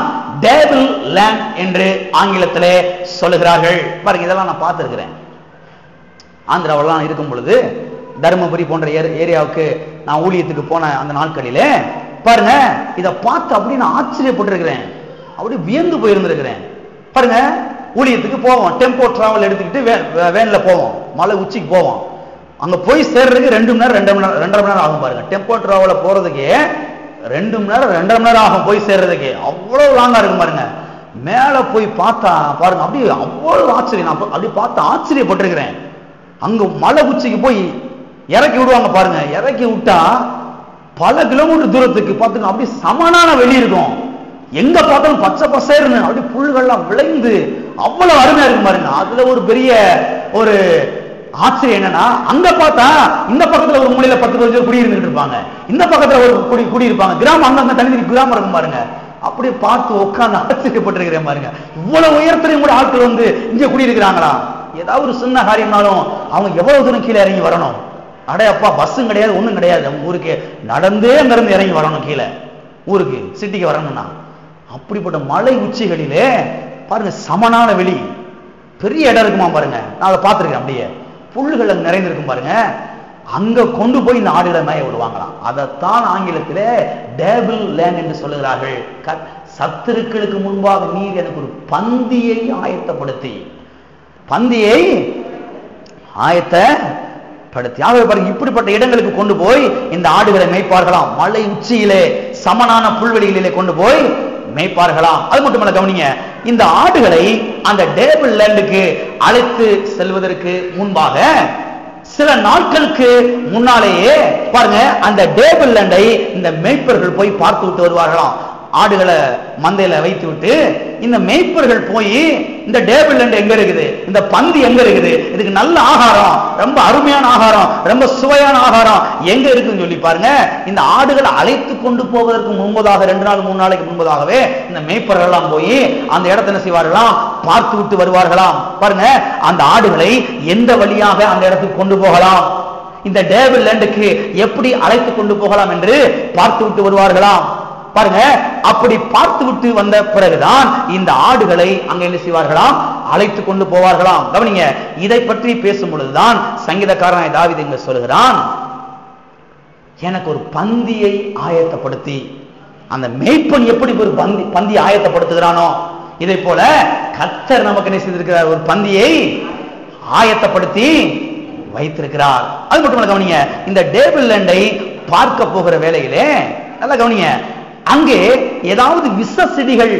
டேபிள் லேண்ட் என்று ஆங்கிலத்திலே சொல்லுகிறார்கள். பாருங்க, இதெல்லாம் நான் பார்த்திருக்கிறேன். ஆந்திராவெல்லாம் இருக்கும் பொழுது தருமபுரி போன்ற ஏரியாவுக்கு நான் ஊழியத்துக்கு போன அந்த நாட்களிலே பாருங்க, இதை பார்த்து அப்படி நான் ஆச்சரியப்பட்டிருக்கிறேன், அப்படி வியந்து போயிருந்திருக்கிறேன். பாருங்க, ஊழியத்துக்கு போவோம், டெம்போ டிராவல் எடுத்துக்கிட்டு வேன்ல போவோம், மலை உச்சிக்கு போவோம். அங்க போய் சேர்றதுக்கு 2 மணி நேரம் 2.5 மணி நேரம் ஆகும். பாருங்க, டெம்போ டிராவல போறதுக்கே 2 மணி நேரம் 2.5 மணி நேரம் ஆகும் போய் சேர்றதுக்கு. அவ்வளவு லாங்கா இருக்கும் பாருங்க. மேல போய் பார்த்தா பாருங்க, அப்படியே அவ்வளவு ஆச்சரியம். நான் அப்படி பார்த்து ஆச்சரியப்பட்டிருக்கிறேன். அங்க மலை உச்சிக்கு போய் இறக்கி விடுவாங்க பாருங்க. இறக்கி விட்டா பல கிலோமீட்டர் தூரத்துக்கு பார்த்துங்க, அப்படி சமனான வெளி இருக்கும். எங்க பார்த்தாலும் பச்சை பசேர்னு அப்படி புல்கள்லாம் விளைந்து அவ்வளவு அருமையா இருக்கும் பாருங்க. அதுல ஒரு பெரிய ஒரு ஆச்சரியம் என்னன்னா, அங்க பார்த்தா இந்த பக்கத்துல ஒரு மூலையில 10-15 குடி இருந்துட்டு இருப்பாங்க, இந்த பக்கத்துல ஒரு குடி இருப்பாங்க. கிராமம் அங்கங்க தனி கிராமம் இருக்கும் பாருங்க. அப்படியே பார்த்து உட்கார்ந்து ஆச்சரியப்பட்டிருக்கிறேன் பாருங்க. இவ்வளவு உயரத்திலையும் கூட ஆட்கள் வந்து இங்க குடியிருக்கிறாங்களா? ஏதாவது ஒரு சின்ன காரியம்னாலும் அவங்க எவ்வளவு தூரம் கீழே இறங்கி வரணும். அடையப்பா, பஸ்ஸும் கிடையாது, ஒண்ணும் கிடையாது. அவங்க ஊருக்கு நடந்தே அங்க இருந்து இறங்கி வரணும் கீழே, ஊருக்கு சிட்டிக்கு வரணும்னா. அப்படிப்பட்ட மலை உச்சிகளிலே பாருங்க, சமனான வெளி, பெரிய இடம் இருக்குமா பாருங்க. நான் அதை பார்த்திருக்கேன். அப்படியே புல்கள் அங்க நிறைந்திருக்கும் பாருங்க. அங்க கொண்டு போய் இந்த ஆடுகளை மேய விடுவாங்களாம். அதைத்தான் ஆங்கிலத்திலே டேபிள் லேண்ட் என்று சொல்லுகிறார்கள். சத்துருக்களுக்கு முன்பாக நீர் எனக்கு ஒரு பந்தியை ஆயத்தப்படுத்தி, பந்தியை ஆயத்தப்படுத்தி. ஆகவே பாருங்க, இப்படிப்பட்ட இடங்களுக்கு கொண்டு போய் இந்த ஆடுகளை மேய்ப்பார்களாம். மலை உச்சியிலே சமனான புல்வெளிகளிலே கொண்டு போய் மேய்ப்பார்களாம். அது மட்டுமல்ல, கவனிங்க, இந்த ஆடுகளை அந்த டேபிள் லேண்டுக்கு அழைத்து செல்வதற்கு முன்பாக சில நாட்களுக்கு முன்னாலேயே பாருங்க, அந்த டேபிள் லேண்டை இந்த மேய்ப்பர்கள் போய் பார்த்து விட்டு வருவார்களாம். ஆடுகளை மந்தையில வைத்து விட்டு இந்த மேய்ப்பர்கள் போய் இந்த டேபிள் லேண்ட் எங்க இருக்குது, இந்த பந்தி எங்க இருக்குது, இதுக்கு நல்ல ஆகாரம், ரொம்ப அருமையான ஆகாரம், ரொம்ப சுவையான ஆகாரம் எங்க இருக்குன்னு சொல்லி பாருங்க. இந்த ஆடுகளை அழைத்து கொண்டு போவதற்கு முன்பதாக 2 நாள் 3 நாளைக்கு முன்பதாகவே இந்த மேய்ப்பர்கள் எல்லாம் போய் அந்த இடத்தை என்ன செய்வார்களாம், பார்த்து விட்டு வருவார்களாம். பாருங்க, அந்த ஆடுகளை எந்த வழியாக அந்த இடத்துக்கு கொண்டு போகலாம், இந்த டேபிள் லேண்டுக்கு எப்படி அழைத்து கொண்டு போகலாம் என்று பார்த்து விட்டு வருவார்களாம். பாருங்க, அப்படி பார்த்து விட்டு வந்த பிறகுதான் இந்த ஆடுகளை அங்க என்ன செய்வார்களாம், அழைத்து கொண்டு போவார்களாம். கவனிங்க, இதை பற்றி பேசும் பொழுதுதான் சங்கீதக்காரன் தாவீது இங்க சொல்கிறான், எனக்கு ஒரு பந்தியை ஆயத்தப்படுத்தி, அந்த மேய்ப்பன் எப்படி ஒரு பந்தி ஆயத்தப்படுத்துகிறானோ இதை போல கர்த்தர் நமக்கு என்ன செய்திருக்கிறார், ஒரு பந்தியை ஆயத்தப்படுத்தி வைத்திருக்கிறார். அது மட்டுமல்ல, கவனிங்க, இந்த டேபிள் லேண்டை பார்க்க போகிற வேளையிலே நல்லா கவனிங்க, அங்கே ஏதாவது விஷ செடிகள்,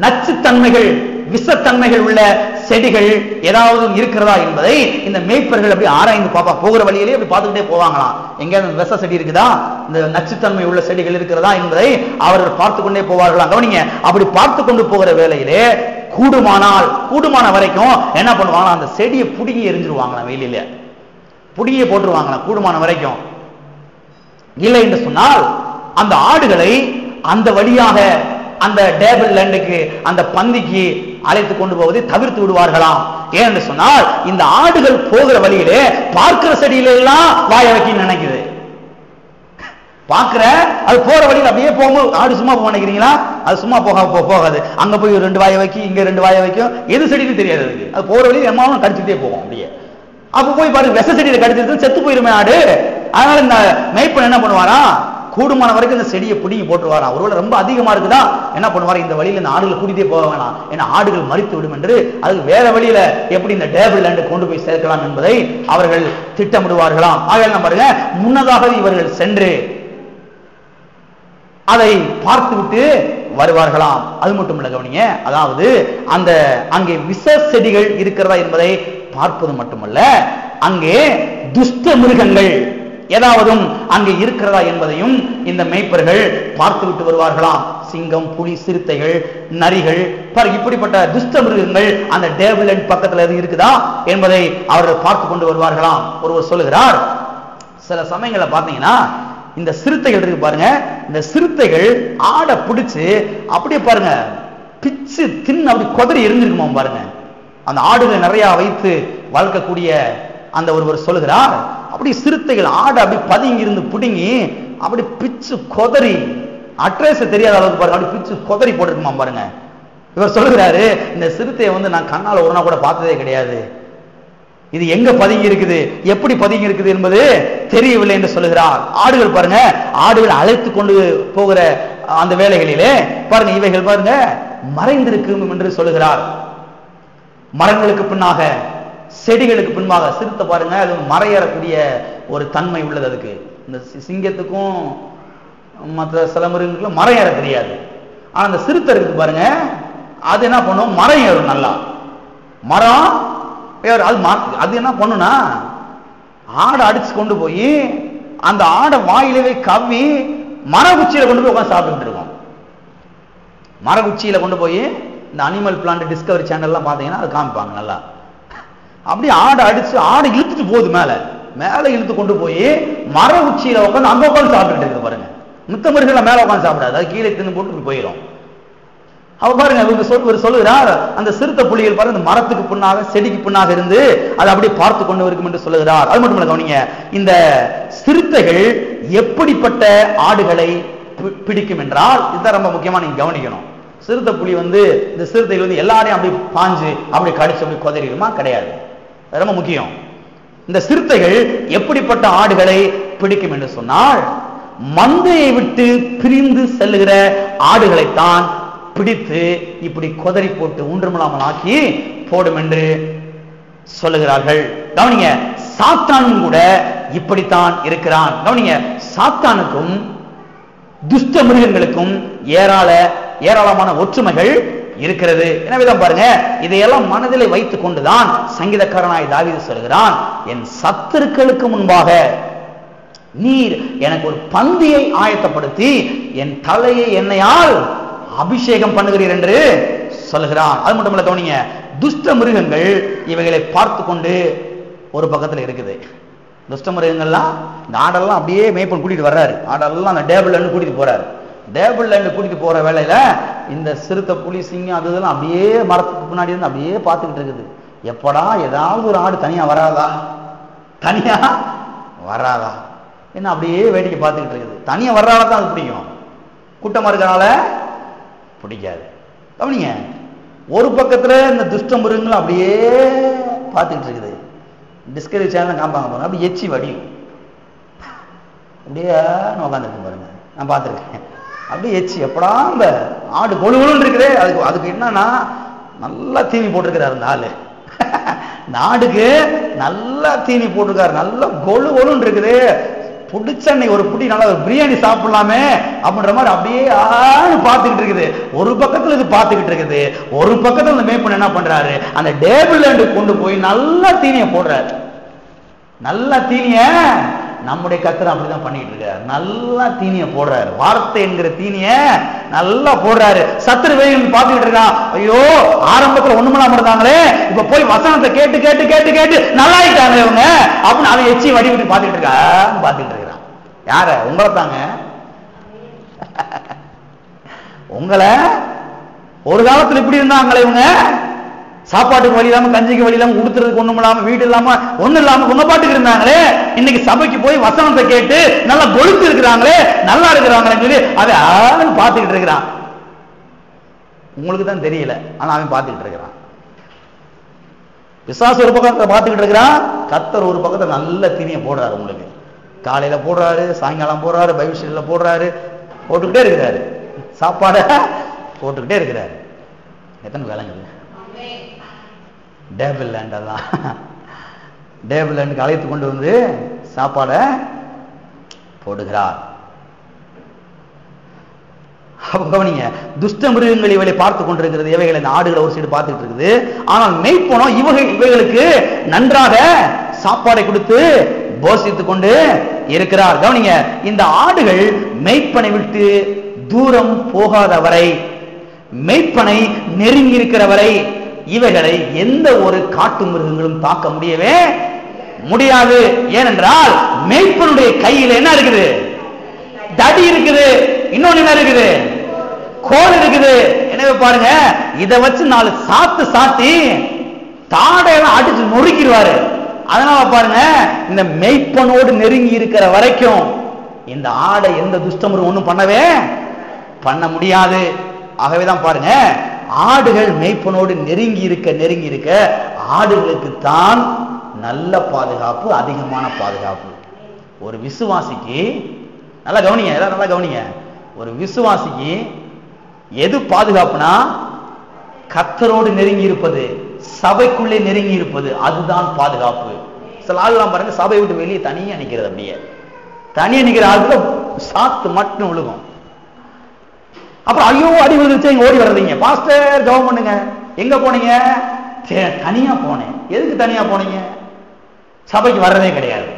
நச்சுத்தன்மைகள், விஷத்தன்மைகள் உள்ள செடிகள் ஏதாவது இருக்கிறதா என்பதை இந்த மேய்ப்பர்கள் அப்படி ஆராய்ந்து பாப்பா, போகிற வழியிலே அப்படி பார்த்துக்கிட்டே போவாங்களாம். எங்கேயாவது விஷ செடி இருக்குதா, இந்த நச்சுத்தன்மை உள்ள செடிகள் இருக்கிறதா என்பதை அவர்கள் பார்த்து கொண்டே போவார்களாம். கவனிங்க, அப்படி பார்த்து கொண்டு போகிற வேளையிலே கூடுமான வரைக்கும் என்ன பண்ணுவாங்க, அந்த செடியை புடுங்கி எரிஞ்சிருவாங்களாம், வெயிலில புடுங்கியே போட்டுருவாங்களாம் கூடுமான வரைக்கும். இல்லை என்று சொன்னால் அந்த ஆடுகளை அந்த வழியாக அந்த டேபிள் லேண்டுக்கு, அந்த பந்திக்கு அழைத்து கொண்டு போவதை தவிர்த்து விடுவார்களாம். ஏன்னு சொன்னால் இந்த ஆடுகள் போகிற வழியிலே பார்க்கிற செடியில எல்லாம் வாய வைக்க நினைக்குது. பார்க்கிற அது போற வழியில் அப்படியே போகும்போது ஆடு சும்மா போக நினைக்கிறீங்களா, அது சும்மா போகாது. அங்க போய் 2 வாயை வைக்கும், இங்க 2 வாயை வைக்கும், எது செடின்னு தெரியாது அதுக்கு. அது போற வழியில் எம்மாவும் கடிச்சுட்டே போகும் அப்படியே. அப்ப போய் பாருங்க, விஷ செடியில கடிச்சிட்டு செத்து போயிருமே ஆடு. அதனால இந்த மேய்ப்பன் என்ன பண்ணுவாரா, கூடுமான வரைக்கும் இந்த செடியை பிடிங்கி போட்டுருவாராம். ஒருவேளை ரொம்ப அதிகமா இருக்குதா என்ன பண்ணுவாரு, இந்த வழியில இந்த ஆடுகளை கூட்டிட்டே போக வேணாம், ஏன்னா ஆடுகள் மறித்து விடும் என்று அதுக்கு வேற வழியில எப்படி இந்த டேபிள் லேண்டை கொண்டு போய் சேர்க்கலாம் என்பதை அவர்கள் திட்டமிடுவார்களாம். ஆக பாருங்க, முன்னதாக இவர்கள் சென்று அதை பார்த்து விட்டு வருவார்களாம். அது மட்டும் இல்ல, கவனிங்க, அதாவது அந்த அங்கே விஷ செடிகள் இருக்கிறதா என்பதை பார்ப்பது மட்டுமல்ல, அங்கே துஷ்ட மிருகங்கள் ஏதாவது அங்கே இருக்கிறதா என்பதையும் இந்த மேய்ப்பர்கள் பார்த்து விட்டு வருவார்களாம். சிங்கம், புலி, சிறுத்தைகள், நரிகள், இப்படிப்பட்ட துஷ்ட மிருகங்கள் அந்த டேபிள் லேண்ட் பக்கத்துல எது இருக்குதா என்பதை அவர்கள் பார்த்து கொண்டு வருவார்களாம். ஒருவர் சொல்லுகிறார், சில சமயங்களை பார்த்தீங்கன்னா இந்த சிறுத்தைகள் இருக்கு பாருங்க, இந்த சிறுத்தைகள் ஆடை பிடிச்சு அப்படியே பாருங்க பிச்சு தின்னு அப்படி கொதறி எரிஞ்சிருக்குமா பாருங்க. அந்த ஆடுகளை நிறைய வைத்து வளர்க்கக்கூடிய அந்த ஒருவர் சொல்லுகிறார், அப்படி சிறுத்தைகள் ஆடை அப்படி பதுங்கி இருந்து பிடுங்கி அப்படி பிச்சு கொதறி அட்ரஸ் தெரியாத அளவுக்கு பாருங்க அப்படி பிச்சு கொதறி போட்டுருக்குமா பாருங்க. இவர் சொல்லுகிறாரு, இந்த சிறுத்தையை நான் கண்ணால ஒரு நாள் கூட பார்த்ததே கிடையாது, இது எங்க பதுங்கி இருக்குது, எப்படி பதுங்கி இருக்குது என்பது தெரியவில்லை என்று சொல்லுகிறார். ஆடுகள் பாருங்க, ஆடுகள் அழைத்து கொண்டு போகிற அந்த வேளைகளிலே பாருங்க இவைகள் பாருங்க மறைந்திருக்கும் என்று சொல்லுகிறார். மரங்களுக்கு பின்னாக, செடிகளுக்கு பின்பாக சிறுத்தை பாருங்க, அது மறையறக்கூடிய ஒரு தன்மை உள்ளது அதுக்கு. இந்த சிங்கத்துக்கும் மற்ற சில மிருகங்களுக்கும் மரம் ஏற தெரியாது. ஆனா அந்த சிறுத்தை இருக்கு பாருங்க, அது என்ன பண்ணும், மரம் ஏறும் நல்லா. மரம் அது என்ன பண்ணுனா ஆடை அடிச்சு கொண்டு போய் அந்த ஆடை வாயிலவே கவ்வி மர உச்சியில கொண்டு போய் உட்காந்து சாப்பிட்டு இருக்கோம். மர உச்சியில கொண்டு போய் இந்த அனிமல் பிளான்ட் டிஸ்கவரி சேனல்லாம் பார்த்தீங்கன்னா அது காமிப்பாங்க நல்லா. அப்படியே ஆடை அடிச்சு ஆடை இழுத்துட்டு போகுது, மேல இழுத்து கொண்டு போய் மர உச்சியில உட்காந்து அங்க உட்காந்து சாப்பிட்டு இருக்கு பாருங்க. மித்த மிருகங்கள் மேல உட்காந்து சாப்பிடாது, அது கீழே தின்னு போட்டு போயிடும். அவ பாருங்க, இவங்க சொல்லுகிறார், அந்த சிறுத்தை புலிகள் பாருங்க மரத்துக்கு பின்னாக, செடிக்கு பின்னாக இருந்து அதை அப்படியே பார்த்து கொண்டு இருக்கும் என்று சொல்லுகிறார். அது மட்டும் இல்ல, கவனிங்க, இந்த சிறுத்தைகள் எப்படிப்பட்ட ஆடுகளை பிடிக்கும் என்றால் இதுதான் ரொம்ப முக்கியமா நீங்க கவனிக்கணும். சிறுத்தை புலி இந்த சிறுத்தைகள் எல்லாரையும் அப்படி பாஞ்சு அப்படி கடிச்சு அப்படி கொதறிடுமா கிடையாது, ரொம்ப முக்கியம். இந்த சிறுத்தைகள் எப்படிப்பட்ட ஆடுகளை பிடிக்கும் என்று சொன்னால் மந்தையை விட்டு பிரிந்து செல்லுகிற ஆடுகளைத்தான் பிடித்து இப்படி கொதறி போட்டு ஒன்றுமில்லாமல் ஆக்கி போடும் என்று சொல்லுகிறார்கள். கவனிங்க, சாத்தானும் கூட இப்படித்தான் இருக்கிறான். கவனிங்க, சாத்தானுக்கும் துஷ்ட மிருகங்களுக்கும் ஏராளமான ஒற்றுமைகள் இருக்கிறது. எனவேதான் பாருங்க, இதையெல்லாம் மனதிலே வைத்துக் கொண்டுதான் சங்கீதக்காரனாய் தாவீது சொல்கிறான், என் சத்துருக்களுக்கு முன்பாக நீர் எனக்கு ஒரு பந்தியை ஆயத்தப்படுத்தி என் தலையை எண்ணெயால் அபிஷேகம் பண்ணுகிறீர் என்று சொல்லுகிறான். அது மட்டும் இல்ல, கவனிங்க, துஷ்ட மிருகங்கள் இவைகளை பார்த்து கொண்டு ஒரு பக்கத்தில் இருக்குது. துஷ்ட மிருகங்கள்லாம் இந்த ஆடெல்லாம் அப்படியே மேய்ப்பன் கூட்டிட்டு வர்றாரு. ஆடெல்லாம் அந்த டேபிள் லேண்ட் கூட்டிட்டு போறாரு. டேபிள் லேண்ட் கூட்டிட்டு போற வேலையில இந்த சிறுத்தை, புலி, சிங்கம் அது இதெல்லாம் அப்படியே மரத்துக்கு முன்னாடி இருந்து அப்படியே பார்த்துக்கிட்டு இருக்குது. எப்படா ஏதாவது ஒரு ஆடு தனியா வராதா, தனியா வராதா என்ன அப்படியே வேடிக்கை பார்த்துக்கிட்டு இருக்குது. தனியா வர்றால தான் அது பிடிக்கும், கூட்டமா இருக்கிறனால பிடிக்காது. கவனிங்க, ஒரு பக்கத்துல இந்த துஷ்ட மிருகங்கள் அப்படியே பார்த்துக்கிட்டு இருக்குது. டிஸ்கவரி சேனல் காமிப்பாங்க பாருங்க, அப்படி எச்சி வடியும் அப்படியே உட்காந்துருக்கு பாருங்க, நான் பார்த்துருக்கேன். அப்படியே எச்சி எப்படா இந்த ஆடு கொழுகுன்னு இருக்குது. அதுக்கு என்னன்னா நல்லா தீனி போட்டிருக்கிறாரு இந்த ஆளு. இந்த ஆடுக்கு நல்லா தீனி போட்டிருக்காரு, நல்லா கொழுன்னு இருக்குது. பிடிச்ச அன்னைக்கு ஒரு புடி நல்லா ஒரு பிரியாணி சாப்பிடலாமே அப்படின்ற மாதிரி அப்படியே பார்த்துக்கிட்டு இருக்குது. ஒரு பக்கத்துல இது பார்த்துக்கிட்டு இருக்குது, ஒரு பக்கத்துல இந்த மேய்ப்பன் என்ன பண்றாரு, அந்த டேபிள் லேண்டு கொண்டு போய் நல்லா தீனியை போடுறாரு. நல்ல தீனிய நம்முடைய கர்த்தர் அப்படிதான் பண்ணிட்டு இருக்காரு. நல்லா தீனிய போடுறாரு, வார்த்தை என்கிற தீனிய நல்லா போடுறாரு. சத்துருவேன் பார்த்துக்கிட்டு இருக்கான், ஐயோ ஆரம்பத்துல ஒண்ணுமெல்லாம் இருந்தாங்களே, இப்ப போய் வசனத்தை கேட்டு கேட்டு கேட்டு கேட்டு நல்லாயிட்டாங்க இவங்க அப்படின்னு அதை எச்சி வடி விட்டு பார்த்துக்கிட்டு இருக்கிறான். யார? உங்களை தாங்க. உங்களை ஒரு காலத்துல இப்படி இருந்தாங்களே இவங்க, சாப்பாட்டுக்கு வழி இல்லாம, கஞ்சிக்கு வழி இல்லாம, உடுத்துறதுக்கு ஒண்ணும் இல்லாம, வீடு இல்லாம, ஒண்ணு இல்லாம உங்க பாட்டுக்கு இருந்தாங்களே, இன்னைக்கு சபைக்கு போய் வசனத்தை கேட்டு நல்லா கொழுத்து இருக்கிறாங்களே, நல்லா இருக்கிறாங்களேன்னு சொல்லி அதை பார்த்துக்கிட்டு இருக்கிறான். உங்களுக்கு தான் தெரியல, ஆனா அவன் பார்த்துக்கிட்டு இருக்கிறான். பிசாசு ஒரு பக்கத்தை பார்த்துக்கிட்டு இருக்கிறான், கர்த்தர் ஒரு பக்கத்தை நல்ல தீனியை போடுறாரு. உங்களுக்கு காலையில போடுறாரு, சாயங்காலம் போடுறாரு, பைபிள் ஸ்டடியில போடுறாரு, போட்டுக்கிட்டே இருக்கிறாரு, சாப்பாட போட்டுக்கிட்டே இருக்கிறாரு. எத்தனை வேலைங்க டேபிள் லேண்ட், அதான் டேபிள் லேண்டுக்கு அழைத்து கொண்டு வந்து சாப்பாட போடுகிறார். கவனிங்க, துஷ்ட மிருகங்கள் இவளை பார்த்து கொண்டிருக்கிறது, இவைகளை இந்த ஆடுகளை ஒரு சைடு பார்த்துட்டு இருக்குது. ஆனால் மெய்ப்பனோ இவைகளுக்கு நன்றாக சாப்பாடை கொடுத்து போஷித்துக் கொண்டு இருக்கிறார். கவனிங்க, இந்த ஆடுகள் மெய்ப்பனை விட்டு தூரம் போகாத வரை, மெய்ப்பனை நெருங்கி இருக்கிற வரை இவைகளை எந்த ஒரு காட்டு மிருகங்களும் தாக்க முடியவே முடியாது. ஏனென்றால் மேய்ப்பனுடைய கையில் என்ன இருக்குது? தடி இருக்குது, இன்னொன்னு என்ன இருக்குது? கோல் இருக்குது. எனவே பாருங்க, இதை வச்சு 4 சாத்து சாத்தி தாடையெல்லாம் அடிச்சு நொறுக்கிடுவாரு. அதனால பாருங்க, இந்த மேய்ப்பனோடு நெருங்கி இருக்கிற வரைக்கும் இந்த ஆடை எந்த துஷ்டமிருகம் ஒண்ணும் பண்ண முடியாது. ஆகவேதான் பாருங்க, ஆடுகள் மேய்ப்பனோடு நெருங்கி இருக்க ஆடுகளுக்கு தான் நல்ல பாதுகாப்பு, அதிகமான பாதுகாப்பு. ஒரு விசுவாசிக்கு நல்லா கவனிங்க, எல்லாம் நல்லா கவனிங்க, ஒரு விசுவாசிக்கு எது பாதுகாப்புனா கர்த்தரோடு நெருங்கி இருப்பது, சபைக்குள்ளே நெருங்கி இருப்பது, அதுதான் பாதுகாப்பு. சில ஆள்லாம் பாருங்க, சபை விட்டு வெளியே தனியா நிக்கிறது. அப்படியே தனியா நிக்கிற ஆளுக்கு சாத்து மட்டும் விழுகும். அப்புறம் ஐயோ அடி விழுந்துச்சு, ஓடி வர்றீங்க, பாஸ்டர் ஜெபம் பண்ணுங்க. எங்க போனீங்க? தனியா போனேன். எதுக்கு தனியா போனீங்க? சபைக்கு வர்றதே கிடையாது,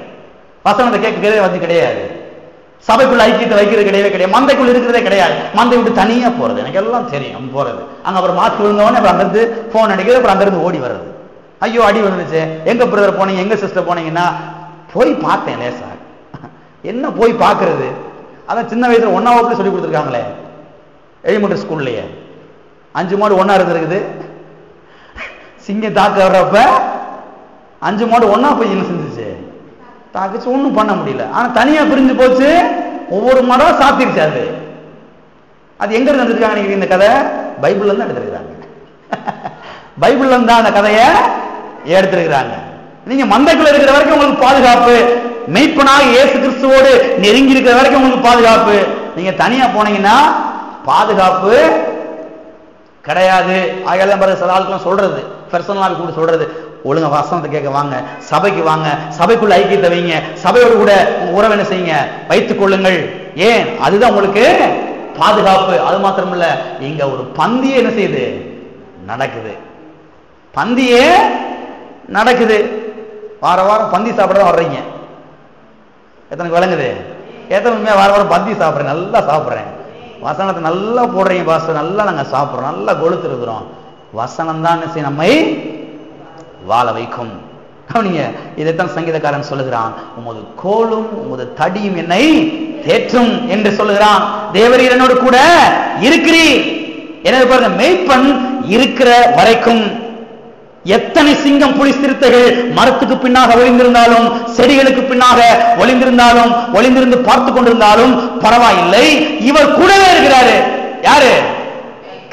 வசனத்தை கேட்கிறதே வந்து கிடையாது, சபைக்குள்ள ஐக்கியத்தை வைக்கிறது கிடையாது, மந்தைக்குள்ள இருக்கிறதே கிடையாது, மந்தை விட்டு தனியா போறது எனக்கு எல்லாம் தெரியும். போறது அங்க அப்புறம் மாற்றி விழுந்தவொடனே அப்புறம் அங்கிருந்து போன் அடிக்கிறது, அப்புறம் அங்கிருந்து ஓடி வர்றது. ஐயோ அடி விழுந்துச்சு, எங்க பிரதர் போனீங்க, எங்க சிஸ்டர் போனீங்கன்னா, போய் பார்த்தேன் லேசா. என்ன போய் பார்க்கறது? அதான் சின்ன வயசுல 1ஆம் வகுப்புல சொல்லி கொடுத்துருக்காங்களே, எலிமெண்டரி ஸ்கூல்லையே 5 மாடு ஒன்னா இருந்திருக்குது. சிங்கம் தாக்க வர்றப்ப 5 மாடு ஒன்னா போய் என்ன செஞ்சிச்சு? தாக்குச்சு, ஒன்றும் பண்ண முடியல. ஆனா தனியா பிரிஞ்சு போச்சு, ஒவ்வொரு மாடா சாத்திருச்சு. அது எங்க இருந்து எடுத்துருக்காங்க? இந்த கதை பைபிள்ல இருந்து எடுத்திருக்கிறாங்க. பைபிள்ல இருந்தா அந்த கதையை எடுத்திருக்கிறாங்க. நீங்க மந்தைக்குள்ள இருக்கிற வரைக்கும் உங்களுக்கு பாதுகாப்பு, மெய்ப்பனாக இயேசு கிறிஸ்துவோடு நெருங்கி இருக்கிற வரைக்கும் உங்களுக்கு பாதுகாப்பு. நீங்க தனியா போனீங்கன்னா பாதுகாப்பு கிடையாது. ஆகையால சில ஆளுக்கெல்லாம் சொல்றது, பர்சனலாக கூட சொல்றது, ஒழுங்க வசனத்தை கேட்க வாங்க, சபைக்கு வாங்க, சபைக்குள்ள ஐக்கியத்தை வைங்க, சபையோடு கூட உங்க உறவு என்ன செய்யுங்க, வைத்துக் கொள்ளுங்கள். ஏன்? அதுதான் உங்களுக்கு பாதுகாப்பு. அது மாத்திரம் இல்ல, இங்க ஒரு பந்தியே என்ன செய்யுது? நடக்குது. பந்தியே நடக்குது. வார வாரம் பந்தி சாப்பிட தான் வர்றீங்க. எத்தனை விளங்குது? எத்தனை உண்மையா வார வாரம் பந்தி சாப்பிட்றேன், நல்லா சாப்பிட்றேன், வசனத்தை நல்லா போடுறீங்க பாஸ்டர், நல்லா நாங்கள் சாப்பிட்றோம், நல்லா கொழுத்து இருக்கிறோம். வசனம் தான் நம்மை வாழ வைக்கும். கவனிங்க, இதைத்தான் சங்கீதக்காரன் சொல்லுகிறான், உமது கோலும் உமது தடியும் என்னை தேற்றும் என்று சொல்லுகிறான். தேவரீர் என்னோடு கூட இருக்கிறீர். எனவே பாருங்க, மேய்ப்பன் இருக்கிற வரைக்கும் எத்தனை சிங்கம் புலி சிறுத்தைகள் மரத்துக்கு பின்னாக ஒளிந்திருந்தாலும், செடிகளுக்கு பின்னாக ஒளிந்திருந்தாலும், ஒளிந்திருந்து பார்த்து கொண்டிருந்தாலும் பரவாயில்லை, இவர் கூடவே இருக்கிறாரு. யாரு?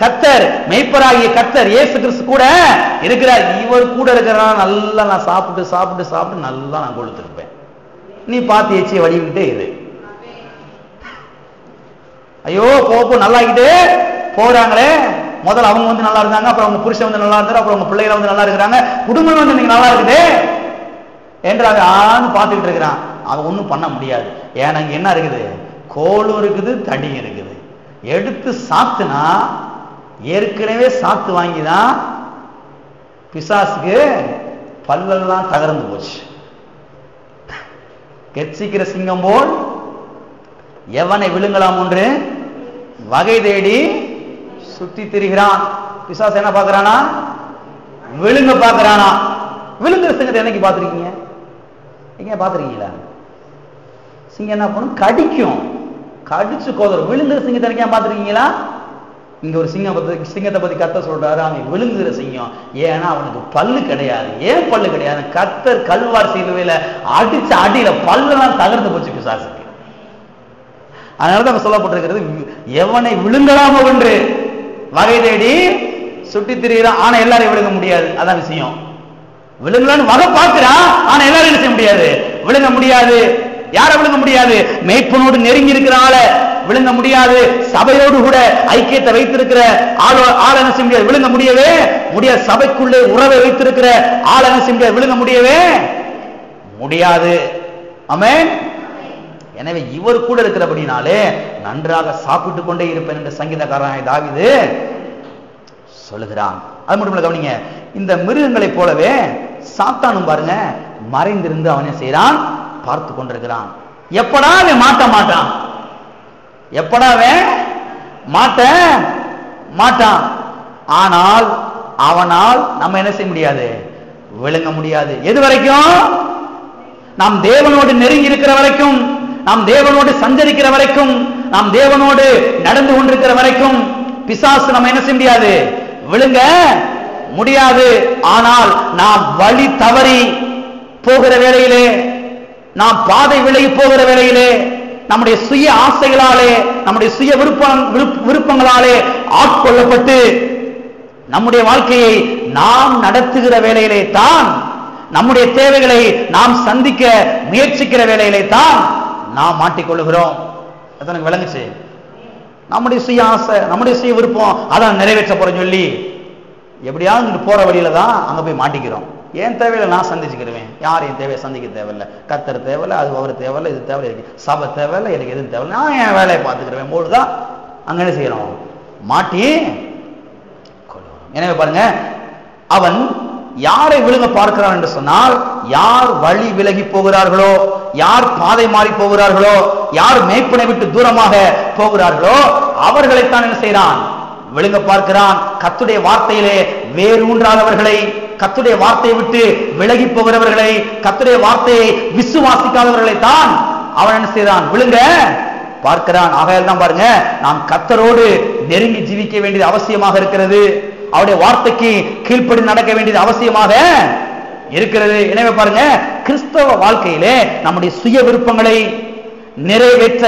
கர்த்தர், மேய்ப்பராகிய கர்த்தர் இயேசு கிறிஸ்து கூட இருக்கிறார். இவர் கூட இருக்கிறார். நல்லா நான் சாப்பிட்டு சாப்பிட்டு சாப்பிட்டு நல்லா நான் கொழுத்திருப்பேன், நீ பார்த்து எச்சியை வடிக்கிட்டே இரு. ஐயோ போப்போ நல்லாக்கிட்டே போறாங்களே, முதல்ல அவங்க வந்து நல்லா இருந்தாங்க, அப்புறம் அவங்க புருஷன் வந்து நல்லா இருந்தாரு, அப்புறம் அவங்க பிள்ளைகளை வந்து நல்லா இருக்கிறாங்க, குடும்பம் வந்து நீங்க நல்லா இருக்குது என்று அவன் பார்த்துக்கிட்டு இருக்கிறான். அவன் ஒன்றும் பண்ண முடியாது. ஏன்னா இங்க என்ன இருக்குது? கோலும் இருக்குது, தடியும் இருக்குது. எடுத்து சாத்துனா, ஏற்கனவே சாத்து வாங்கிதான் பிசாசுக்கு பல்லெல்லாம் தகர்ந்து போச்சு. கெச்சிக்கிற சிங்கம் போல் எவனை விழுங்கலாம் என்று வகை தேடி சுத்தி திரிகிறான். பிசாசு என்ன பார்க்கறானா? விழுங்க பார்க்கறானா. விழுங்குற சிங்கத்தை என்னைக்கு பார்த்துருக்கீங்க? எங்க பார்த்துருக்கீங்களா? சிங்கம் என்ன பண்ணும்? கடிக்கும், கடிச்சு கோதரும். விழுங்குற சிங்கத்தை என்னைக்கு பார்த்துருக்கீங்களா? இங்க ஒரு சிங்கத்தை பத்தி கர்த்தர் சொல்றாரு, அவன் விழுங்குகிற சிங்கம். ஏன்னா அவனுக்கு பல்லு கிடையாது. ஏன் பல்லு கிடையாது? கர்த்தர் கல்வார் சிலுவையில அடிச்ச அடியில பல்லெல்லாம் தகர்ந்து போச்சு பிசாசுக்கு. அதனாலதான் சொல்லப்பட்டிருக்கிறது, எவனை விழுங்கலாமோ என்று வகை தேடி சுட்டி திரிகிறான். ஆனா எல்லாரையும் விழுங்க முடியாது. அதான் விஷயம். விழுங்கலான்னு வகை பார்க்கிறான், ஆனா எல்லாரும் என்ன செய்ய முடியாது? விழுங்க முடியாது. யார விழுங்க முடியாது? மேய்ப்பனோடு நெருங்கி இருக்கிற ஆளை விழுங்க முடியாது. சபையோடு கூட ஐக்கியத்தை வைத்திருக்கிற ஆள் என்ன செய்ய முடியாது? விழுங்க முடியவே முடியாது. சபைக்குள்ளே உறவை வைத்திருக்கிற ஆள் என்ன செய்ய முடியாது? விழுங்க முடியவே முடியாது. ஆமென். எனவே இவர் கூட இருக்கிறபடினாலே நன்றாக சாப்பிட்டு கொண்டே இருப்பேன் என்று சங்கீதக்காரன் தாவீது சொல்லுகிறான். அது மட்டும் இல்ல, கவனிங்க, இந்த மிருகங்களை போலவே சாத்தானும் பாருங்க மறைந்திருந்து அவனே செய்யறான், பார்த்து கொண்டிருக்கிறான். எப்படா அவன் மாட்ட மாட்டான், எப்படா அவன் மாட்ட மாட்டான். ஆனால் அவனால் நம்ம என்ன செய்ய முடியாது? விழுங்க முடியாது. எது வரைக்கும்? நாம் தேவனோடு நெருங்கி இருக்கிற வரைக்கும், நாம் தேவனோடு சஞ்சரிக்கிற வரைக்கும், நாம் தேவனோடு நடந்து கொண்டிருக்கிற வரைக்கும் பிசாசு நம்ம என்ன செய்ய முடியாது? விழுங்க முடியாது. ஆனால் நாம் வழி தவறி போகிற வேளையிலே, நாம் பாதை விலகி போகிற வேளையிலே, நம்முடைய சுய ஆசைகளாலே, நம்முடைய சுய விருப்பங்களாலே ஆட்கொள்ளப்பட்டு நம்முடைய வாழ்க்கையை நாம் நடத்துகிற வேளையிலே தான், நம்முடைய தேவைகளை நாம் சந்திக்க முயற்சிக்கிற வேளையிலே தான் நாம் மாட்டிக்கொள்ளுகிறோம். அதான் விளங்குச்சு. நம்முடைய சுய ஆசை, நம்முடைய சுய விருப்பம், அதான் நிறைவேற்ற போறேன்னு சொல்லி எப்படியாவது போற வழியில தான் அங்க போய் மாட்டிக்கிறோம். என் தேவையில நான் சந்திச்சுக்கிறேன், யார் என் தேவையை சந்திக்க தேவையில்லை. கர்த்தர் தேவையில்லை, அது அவர் தேவையில்லை, இது தேவையில்லை, இருக்கு சபை தேவையில்லை, எனக்கு எதுவும் தேவையில்லை, நான் என் வேலையை பார்த்துக்கிறேன் போதுதான் அங்க என்ன செய்யறோம்? மாட்டி கொள்ளுவோம். எனவே பாருங்க, அவன் யாரை விழுங்க பார்க்கிறான் என்று சொன்னால், யார் வழி விலகி போகிறார்களோ, யார் பாதை மாறி போகிறார்களோ, யார் மேய்ப்பனை விட்டு தூரமாக போகிறார்களோ அவர்களைத்தான் என்ன செய்யறான்? விழுங்க பார்க்கிறான். கர்த்தருடைய வார்த்தையிலே வேரூன்றாதவர்களை, கர்த்தருடைய வார்த்தையை விட்டு விலகி போகிறவர்களை, கர்த்தருடைய வார்த்தையை விசுவாசிக்காதவர்களை தான் அவன் என்ன செய்யறான்? விழுங்க பார்க்கிறான். ஆகையால் தான் பாருங்க, நாம் கர்த்தரோடு நெருங்கி ஜீவிக்க வேண்டியது அவசியமாக இருக்கிறது. அவருடைய வார்த்தைக்கு கீழ்ப்படி நடக்க வேண்டியது அவசியமாக இருக்கிறது. எனவே பாருங்க, கிறிஸ்தவ வாழ்க்கையிலே நம்முடைய சுய விருப்பங்களை நிறைவேற்ற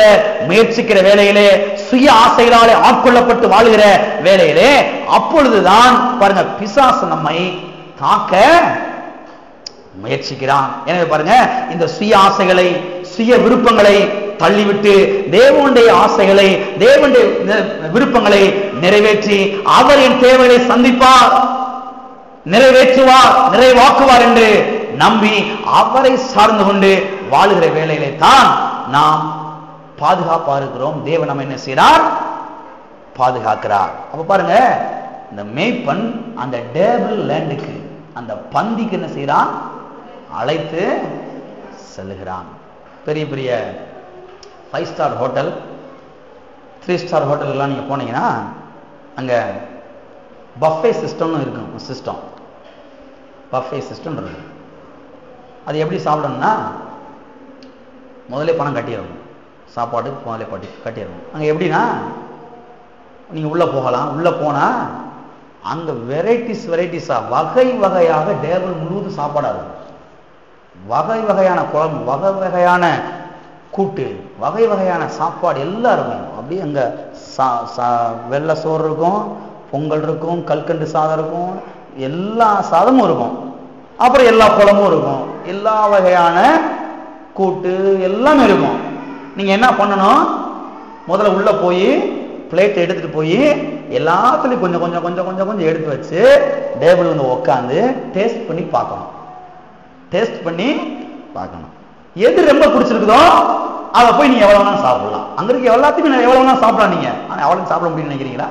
முயற்சிக்கிற வேளையிலே, சுய ஆசைகளாலே ஆட்கொள்ளப்பட்டு வாழுகிற வேளையிலே, அப்பொழுதுதான் பாருங்க பிசாசு நம்மை தாக்க முயற்சிக்கிறான். எனவே பாருங்க, இந்த சுய ஆசைகளை, சுய விருப்பங்களை தள்ளிவிட்டு தேவனுடைய ஆசைகளை, தேவனுடைய விருப்பங்களை நிறைவேற்றி அவர் என் தேவையை சந்திப்பார், நிறைவேற்றுவார், நிறைவாக்குவார் என்று நம்பி அவரை சார்ந்து கொண்டு வாழுகிற வேளையிலே தான் நாம் பாதுகாப்பா இருக்கிறோம். தேவன் நம்ம என்ன செய்றார்? பாதுகாக்கிறார். அப்ப பாருங்க, இந்த மேய்ப்பன் அந்த டேபிள் லேண்டுக்கு, அந்த பந்திக்கு என்ன செய்யறான்? அழைத்து செல்லுகிறான். பெரிய பெரிய 5 ஸ்டார் ஹோட்டல் 3 ஸ்டார் ஹோட்டல்லாம் நீங்கள் போனீங்கன்னா அங்கே பஃபே சிஸ்டம்னு இருக்கும். பஃபே சிஸ்டம் இருக்கு. அது எப்படி சாப்பிடணும்னா முதல்ல பணம் கட்டிடணும். சாப்பாட்டுக்கு முதல்ல கட்டிடணும். அங்கே எப்படின்னா நீங்கள் உள்ளே போகலாம். உள்ளே போனால் அங்கே வெரைட்டிஸாக வகை வகையாக டேபிள் முழுவதும் சாப்பாடாக இருக்கும். வகை வகையான குழம்பு, வகை வகையான கூட்டு, வகை வகையான சாப்பாடு எல்லாம் இருக்கும். அப்படியே அங்கே வெள்ளை சோறு இருக்கும், பொங்கல் இருக்கும், கல்கண்டு சாதம் இருக்கும், எல்லா சாதமும் இருக்கும். அப்புறம் எல்லா குழம்பும் இருக்கும், எல்லா வகையான கூட்டு எல்லாமே இருக்கும். நீங்கள் என்ன பண்ணணும், முதல்ல உள்ளே போய் பிளேட் எடுத்துகிட்டு போய் எல்லாத்துலேயும் கொஞ்சம் கொஞ்சம் கொஞ்சம் கொஞ்சம் கொஞ்சம் எடுத்து வச்சு டேபிள் வந்து உட்காந்து டேஸ்ட் பண்ணி பார்க்கணும். எது ரொம்ப பிடிச்சிருக்குதோ அதை போய் நீங்க எவ்வளவு வேணா சாப்பிடலாம். அங்க இருக்க எல்லாத்தையுமே எவ்வளவு வேணா சாப்பிடலாம். நீங்க ஆனா அவ்வளவு சாப்பிட முடியும்னு நினைக்கிறீங்களா?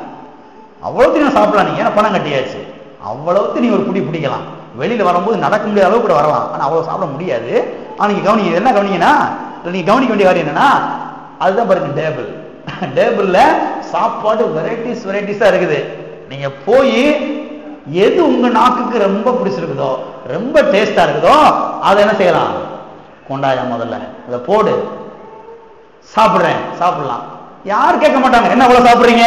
அவ்வளோத்தையும் சாப்பிடலாம். நீங்க ஏன்னா பணம் கட்டியாச்சு. அவ்வளவுக்கு நீங்க ஒரு புடி பிடிக்கலாம். வெளியில வரும்போது நடக்க முடியாத அளவுக்கு கூட வரலாம். ஆனா அவ்வளவு சாப்பிட முடியாது. ஆனா நீங்க கவனிங்க, என்ன கவனிங்கன்னா, நீங்க கவனிக்க வேண்டிய காரியம் என்னன்னா, அதுதான் பாருங்க டேபிள்ல சாப்பாடு வெரைட்டிஸா இருக்குது. நீங்க போய் எது உங்க நாக்குக்கு ரொம்ப பிடிச்சிருக்குதோ, ரொம்ப டேஸ்டா இருக்குதோ, அதை என்ன செய்யலாம், கொண்டாயா முதல்ல அதை போடு, சாப்பிடலாம். யாரும் கேட்க மாட்டாங்க, என்ன அவ்வளவு சாப்பிடுறீங்க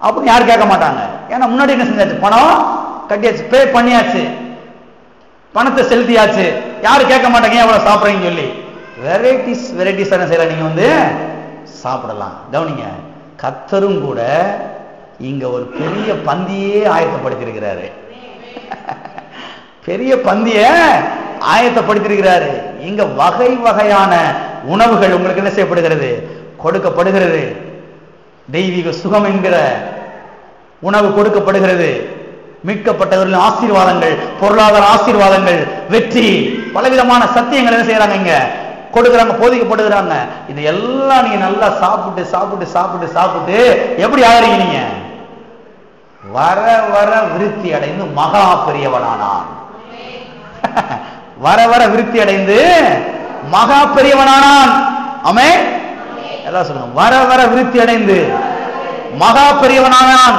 அப்படின்னு யாரும் கேட்க மாட்டாங்க. ஏன்னா முன்னாடி என்ன செஞ்சாச்சு, பணம் கட்டியாச்சு, பே பண்ணியாச்சு, பணத்தை செலுத்தியாச்சு. யாரும் கேட்க மாட்டாங்க ஏன் அவ்வளவு சாப்பிடுறீங்கன்னு சொல்லி. வெரைட்டிஸ் என்ன செய்யலாம், நீங்க வந்து சாப்பிடலாம். கவனிங்க, கர்த்தரும் கூட இங்க ஒரு பெரிய பந்தியே ஆயத்தப்படுத்தியிருக்கிறாரு. பெரிய பந்திய ஆயத்தப்படுத்தியிருக்கிறாரு. இங்க வகை வகையான உணவுகள் உங்களுக்கு என்ன செய்யப்படுகிறது, கொடுக்கப்படுகிறது. தெய்வீக சுகம் என்கிற உணவு கொடுக்கப்படுகிறது. மீட்கப்பட்டவர்களின் ஆசீர்வாதங்கள், பொருளாதார ஆசீர்வாதங்கள், வெற்றி, பலவிதமான சத்தியங்கள் என்ன செய்யறாங்க, இங்க கொடுக்குறாங்க, போதிக்கப்படுகிறாங்க. இது எல்லாம் நீங்க நல்லா சாப்பிட்டு எப்படி ஆகிறீங்க, நீங்க வர வர விருத்தி அடைந்து மகா பெரியவனானான். வர வர விருத்தி அடைந்து மகா பெரியவனானான். ஆமென். எல்லாம் சொல்லுங்க, வர வர விருத்தி அடைந்து மகா பெரியவனானான்.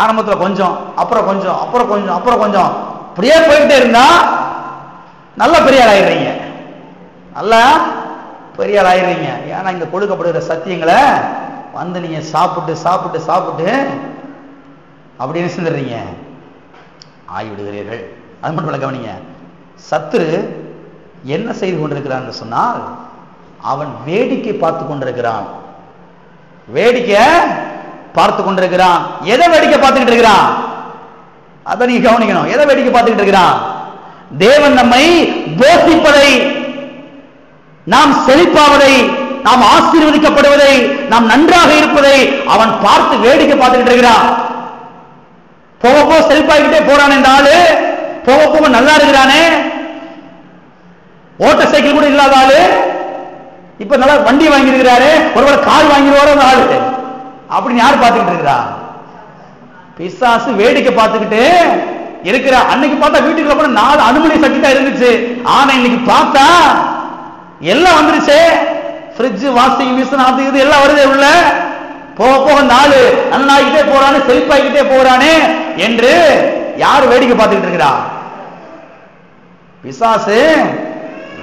ஆரம்பத்துல கொஞ்சம், அப்புறம் கொஞ்சம், அப்புறம் கொஞ்சம், இப்படியே போயிட்டே இருந்தா நல்ல பெரிய ஆள் ஆயிடுறீங்க. நல்லா பெரிய ஆள் ஆயிடுறீங்க. ஏன்னா இங்க கொடுக்கப்படுகிற சத்தியங்களை வந்து நீங்க சாப்பிட்டு அப்படின்னு செஞ்சிடுறீங்க, ஆகிவிடுகிறீர்கள். அது மட்டும் இல்ல, கவனிங்க, சத்துரு என்ன செய்து கொண்டிருக்கிறான் சொன்னால், அவன் வேடிக்கை பார்த்து கொண்டிருக்கிறான். எதை வேடிக்கை பார்த்துக்கிட்டு இருக்கிறான், அதை நீங்க கவனிக்கணும். எதை வேடிக்கை பார்த்துக்கிட்டு இருக்கிறான், தேவன் நம்மை போஷிப்பதை, நாம் செழிப்பாவதை, நாம் ஆசீர்வதிக்கப்படுவதை, நாம் நன்றாக இருப்பதை அவன் பார்த்து வேடிக்கை பார்த்துக்கிட்டு இருக்கிறான். போக செழிப்பாகிட்டே போறான் இந்த ஆளு, போக நல்லா இருக்கிறானே, ஓட்ட சைக்கிள் கூட இல்லாத ஆளு இப்ப நல்லா வண்டி வாங்கி இருக்கிறாரு, ஒருவேளை கார் வாங்கிடுவாரோ அந்த ஆளு அப்படின்னு யார் பார்த்துக்கிட்டு இருக்கிறா, பிசாசு வேடிக்கை பார்த்துக்கிட்டு இருக்கிற. அன்னைக்கு பார்த்தா வீட்டுக்குள்ள கூட 4 அனுமதி சக்தி தான் இருந்துச்சு. ஆனா இன்னைக்கு பார்த்தா எல்லாம் வந்துருச்சு. ஃப்ரிட்ஜ், வாஷிங் மிஷின், அது இது எல்லாம் வருதே உள்ள. போக நாலு நல்லாகிட்டே போறானே, செழிப்பாகிட்டே போறானே என்று யார் வேடிக்கை பார்த்துக்கிட்டு இருக்கிறா, பிசாசு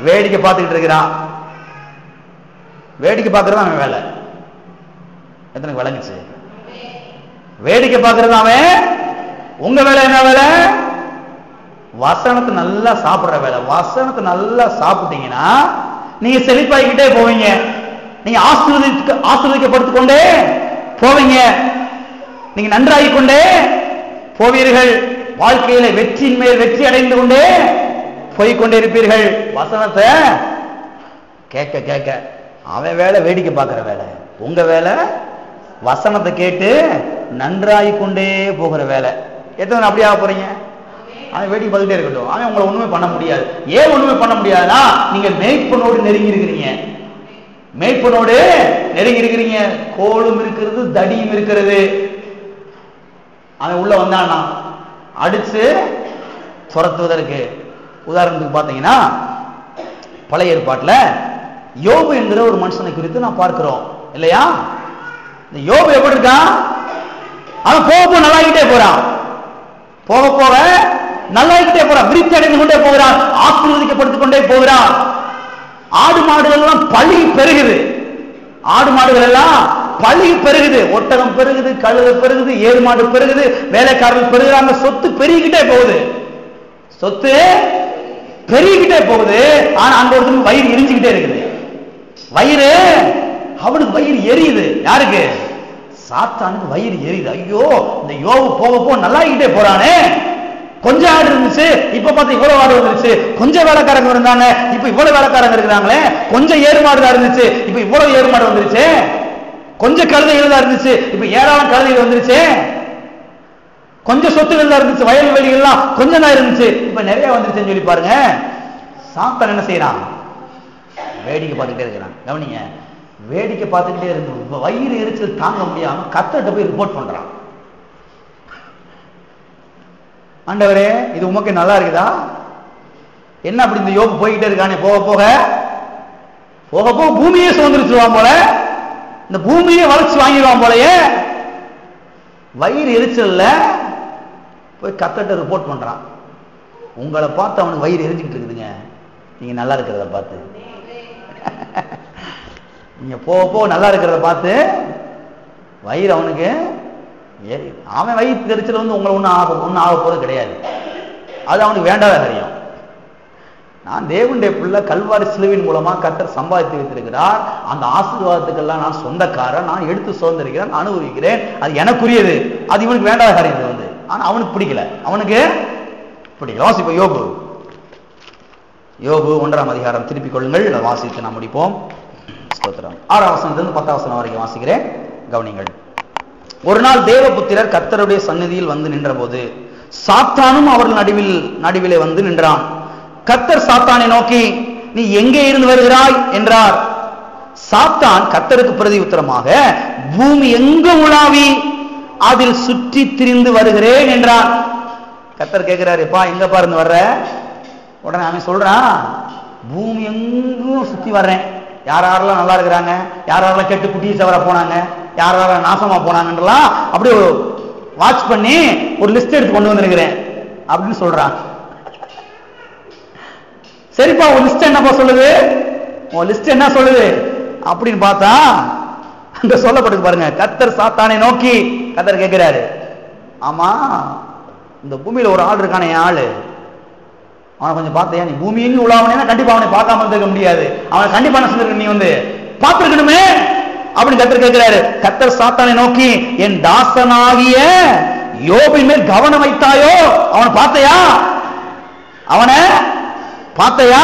வேடிக்கை பார்த்துக்கிட்டு இருக்கிறான். வேடிக்கை பார்க்கறது அவன் வேலை. எத்தனை விளங்குச்சு? வேடிக்கை பார்க்கறது அவன். உங்க வேலை என்ன வேலை? வசனத்தை நல்லா சாப்பிடுற வேலை. வசனத்தை நல்லா சாப்பிட்டீங்கன்னா நீங்க செழிப்பாகிக்கிட்டே போவீங்க, நீங்க ஆசீர்வதிக்கப்படுத்திக் கொண்டே போவீங்க, நீங்க நன்றாகிக் கொண்டே போவீர்கள். வாழ்க்கையில வெற்றியின் மேல் வெற்றி அடைந்து கொண்டே போய்கொண்டே இருப்பீர்கள். வசனத்தை கேட்க கேட்க. அவன் வேலை வேடிக்கை பார்க்கிற வேலை. உங்க வேலை வசனத்தை கேட்டு நன்றாகிக் கொண்டே போகிற வேலை. எத்தனை அப்படியே போறீங்க? அவன் வேடிக்கை பார்த்துட்டே இருக்கட்டும். அவன் உங்களை ஒண்ணுமே பண்ண முடியாது. ஏன் ஒண்ணுமே பண்ண முடியாதுன்னா, நீங்க மேய்ப்பனோடு நெருங்கி இருக்கிறீங்க. மேய்ப்பனோடு நெருங்கி இருக்கிறீங்க. கோலும் இருக்கிறது, தடியும் இருக்கிறது. அவன் உள்ள வந்தான்னா அடிச்சு துரத்துவதற்கு. உதாரணத்துக்கு பார்த்தீங்கன்னா, பழைய ஏற்பாட்டுல யோபு என்கிற ஒரு மனுஷனை குறித்து நான் பார்க்கிறோம் இல்லையா? இந்த யோபு எப்படி இருக்கான்? அவன் போக போக நல்லாகிட்டே போறான், போக போக நல்லாகிட்டே போறான், விருத்தி அடைந்து கொண்டே போகிறான், ஆசீர்வதிக்கப்பட்டுக் கொண்டே போகிறான். ஆடு மாடுகள் எல்லாம் பழி பெருகுது, ஆடு மாடுகள் எல்லாம் பழி பெருகுது, ஒட்டகம் பெருகுது, கழுதை பெருகுது, ஏறு மாடு பெருகுது, வேலைக்காரர்கள் பெருகுறாங்க, சொத்து பெருகிக்கிட்டே போகுது, சொத்து பெருகிக்கிட்டே போகுது. ஆனா அங்க ஒருத்தருக்கு வயிறு எரிஞ்சுக்கிட்டே இருக்குது, வயிறு அவனுக்கு வயிறு எரியுது. யாருக்கு? சாத்தானுக்கு வயிறு எரியுது. ஐயோ இந்த யோபு போக போக நல்லாகிட்டே போறானே, கொஞ்சம் ஆடு இருந்துச்சு இப்ப பார்த்து இவ்வளவு ஆடு வந்துருச்சு, கொஞ்சம் வேலைக்காரங்க இருந்தாங்க இப்ப இவ்வளவு வேலைக்காரங்க இருக்கிறாங்களே, கொஞ்சம் ஏறுமாடுதான் இருந்துச்சு இப்ப இவ்வளவு ஏறுமாடு வந்துருச்சு, கொஞ்சம் கழுதைகள் தான் இருந்துச்சு இப்ப ஏராளம் கழுதைகள் வந்துருச்சு, கொஞ்சம் சொத்துகள் தான் இருந்துச்சு, வயல் வெளிகள்லாம் கொஞ்சம் தான் இருந்துச்சு இப்ப நிறைய வந்துருச்சுன்னு சொல்லி பாருங்க. சாத்தான் என்ன செய்யறான்? வேடிக்கை பார்த்துக்கிட்டே இருக்கிறான். கவனிங்க, வேடிக்கை பார்த்துக்கிட்டே இருந்து வயிறு எரிச்சல் தாங்க முடியாம கர்த்தர்கிட்ட போய் ரிப்போர்ட் பண்றான். ஆண்டவரே இது உமக்கு நல்லா இருக்குதா? என்ன அப்படி இந்த யோபு போய்கிட்டே இருக்கானே, போக போக போக போக பூமியே சுதந்திரிச்சுவான் போல, இந்த பூமியை வளர்ச்சி வாங்கிடுவான் போலயே. வயிறு எரிச்சல்ல போய் கர்த்தர்கிட்ட ரிப்போர்ட் பண்றான். உங்களை பார்த்து அவனுக்கு வயிறு எரிஞ்சுக்கிட்டு இருக்குதுங்க, நீங்க நல்லா இருக்கிறத பார்த்து, நீங்க போக போக நல்லா இருக்கிறத பார்த்து வயிறு அவனுக்கு அவன் வயிற்று எரிச்சல் வந்து உங்களை ஒன்றும் ஆக போறது கிடையாது, அது அவனுக்கு வேண்டாத காரியம். நான் தேவனுடைய பிள்ளை, கல்வாரி சிலுவையின் மூலமா கர்த்தர் சம்பாதித்து வைத்திருக்கிறார், அந்த ஆசீர்வாதத்துக்கெல்லாம் நான் சொந்தக்காரன், நான் எடுத்து சுதந்திரிக்கிறேன், அனுபவிக்கிறேன், அது எனக்குரியது, அது இவனுக்கு வேண்டாத காரியம் வந்து. ஆனா அவனுக்கு பிடிக்கல, அவனுக்கு பிடிக்கல. வாசிப்போம் யோபு, யோபு 1ஆம் அதிகாரம் திருப்பிக் கொள்ளுங்கள், வாசித்து நாம் முடிப்போம். 6ஆம் வசனத்திலிருந்து 10ஆம் வசனம் வரைக்கும் வாசிக்கிறேன், கவனிங்கள். ஒரு நாள் தேவபுத்திரர் கர்த்தருடைய சந்நிதியில் வந்து நின்ற போது சாத்தானும் அவர்கள் நடுவிலே வந்து நின்றான். கர்த்தர் சாத்தானை நோக்கி நீ எங்கே இருந்து வருகிறாய் என்றார். சாத்தான் கர்த்தருக்கு பிரதி உத்தரமாக பூமி எங்கு உலாவி அதில் சுற்றி திரிந்து வருகிறேன் என்றான். கர்த்தர் கேட்கிறாரு, பா எங்க பாருந்து வர்ற? உடனே அவன் சொல்றான், பூமி எங்கும் சுத்தி வர்றேன், யாரெல்லாம் நல்லா இருக்கிறாங்க, யாரெல்லாம் கெட்டு குட்டி சவர போனாங்க, யாரெல்லாம் நாசமா போனாங்கன்றலாம் அப்படியே வாட்ச் பண்ணி ஒரு லிஸ்ட் எடுத்து கொண்டு வந்திருக்கிறேன் அப்படின்னு சொல்றான். சரிப்பா உன் லிஸ்ட் என்னப்பா சொல்லுது, உன் லிஸ்ட் என்ன சொல்லுது அப்படின்னு பார்த்தா அங்க சொல்லப்பட்டு பாருங்க. கர்த்தர் சாத்தானை நோக்கி, கர்த்தர் கேட்கிறாரு, ஆமா இந்த பூமியில ஒரு ஆள் இருக்கானே, ஆளு அவனை கொஞ்சம் பார்த்தையா? நீ பூமி எங்க உள்ளவனே கண்டிப்பா அவனை பார்க்காம இருக்க முடியாது, அவனை கண்டிப்பா என்ன செஞ்சிருக்க, நீ வந்து பார்த்திருக்கணுமே அப்படின்னு கர்த்தர் கேட்கிறாரு. கர்த்தர் சாத்தானை நோக்கி, என் தாசனாகிய யோபின் மேல் கவனம் வைத்தாயோ? அவனை பார்த்தையா? அவனை பார்த்தையா?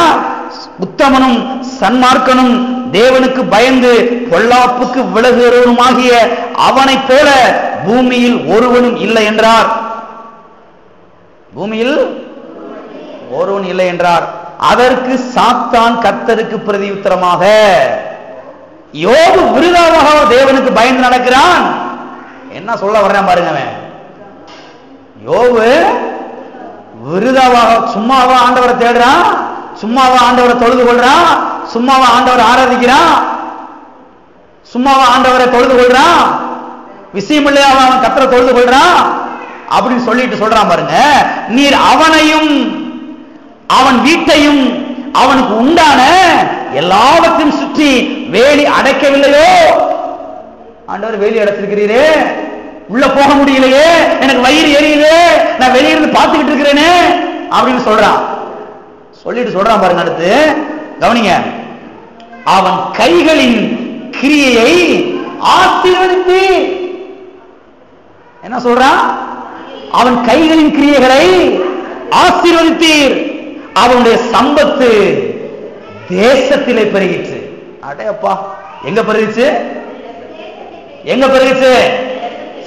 உத்தமனும் சன்மார்க்கனும் தேவனுக்கு பயந்து பொல்லாப்புக்கு விலகுகிறவனுமாகிய அவனைப் போல பூமியில் ஒருவனும் இல்லை என்றார். பூமியில் ஒருவன் இல்லை என்றார். அதற்கு சாத்தான் கர்த்தருக்கு பிரதி உத்தரமாக, யோபு விருதாவாக தேவனுக்கு பயந்து நடக்கிறான். என்ன சொல்ல வர்றேன் பாருங்க, யோபு விருதாவாக சும்மாவா ஆண்டவரை தேடுறான், சும்மாவா ஆண்டவரை தொழுது கொள்றான், சும்மாவா ஆண்டவரை ஆராதிக்கிறான், சும்மாவா ஆண்டவரை தொழுது கொள்றான், விஷயம் இல்லையா அவன் கர்த்தரை தொழுது கொள்றான் அப்படின்னு சொல்லிட்டு சொல்றான் பாருங்க. நீர் அவனையும் அவன் வீட்டையும் அவனுக்கு உண்டான எல்லாவற்றையும் சுற்றி வேலி அடைக்கவில்லையோ? ஆண்டவர் வேலி அடைச்சிருக்கிறீரே, உள்ள போக முடியலையே, எனக்கு வயிறு எரியுது, நான் வெளியிருந்து பார்த்துக்கிட்டு இருக்கிறேனே அப்படின்னு சொல்றான். சொல்லிட்டு சொல்றான் பாருங்க, அடுத்து கவனிங்க, அவன் கைகளின் கிரியையை ஆசீர்வதித்து, என்ன சொல்றான்? அவன் கைகளின் கிரியைகளை ஆசீர்வதித்தீர், அவனுடைய சம்பத்து தேசத்திலே பெருகிச்சு. அடையப்பா, எங்க பெருகிச்சு? எங்க பெருகிச்சு?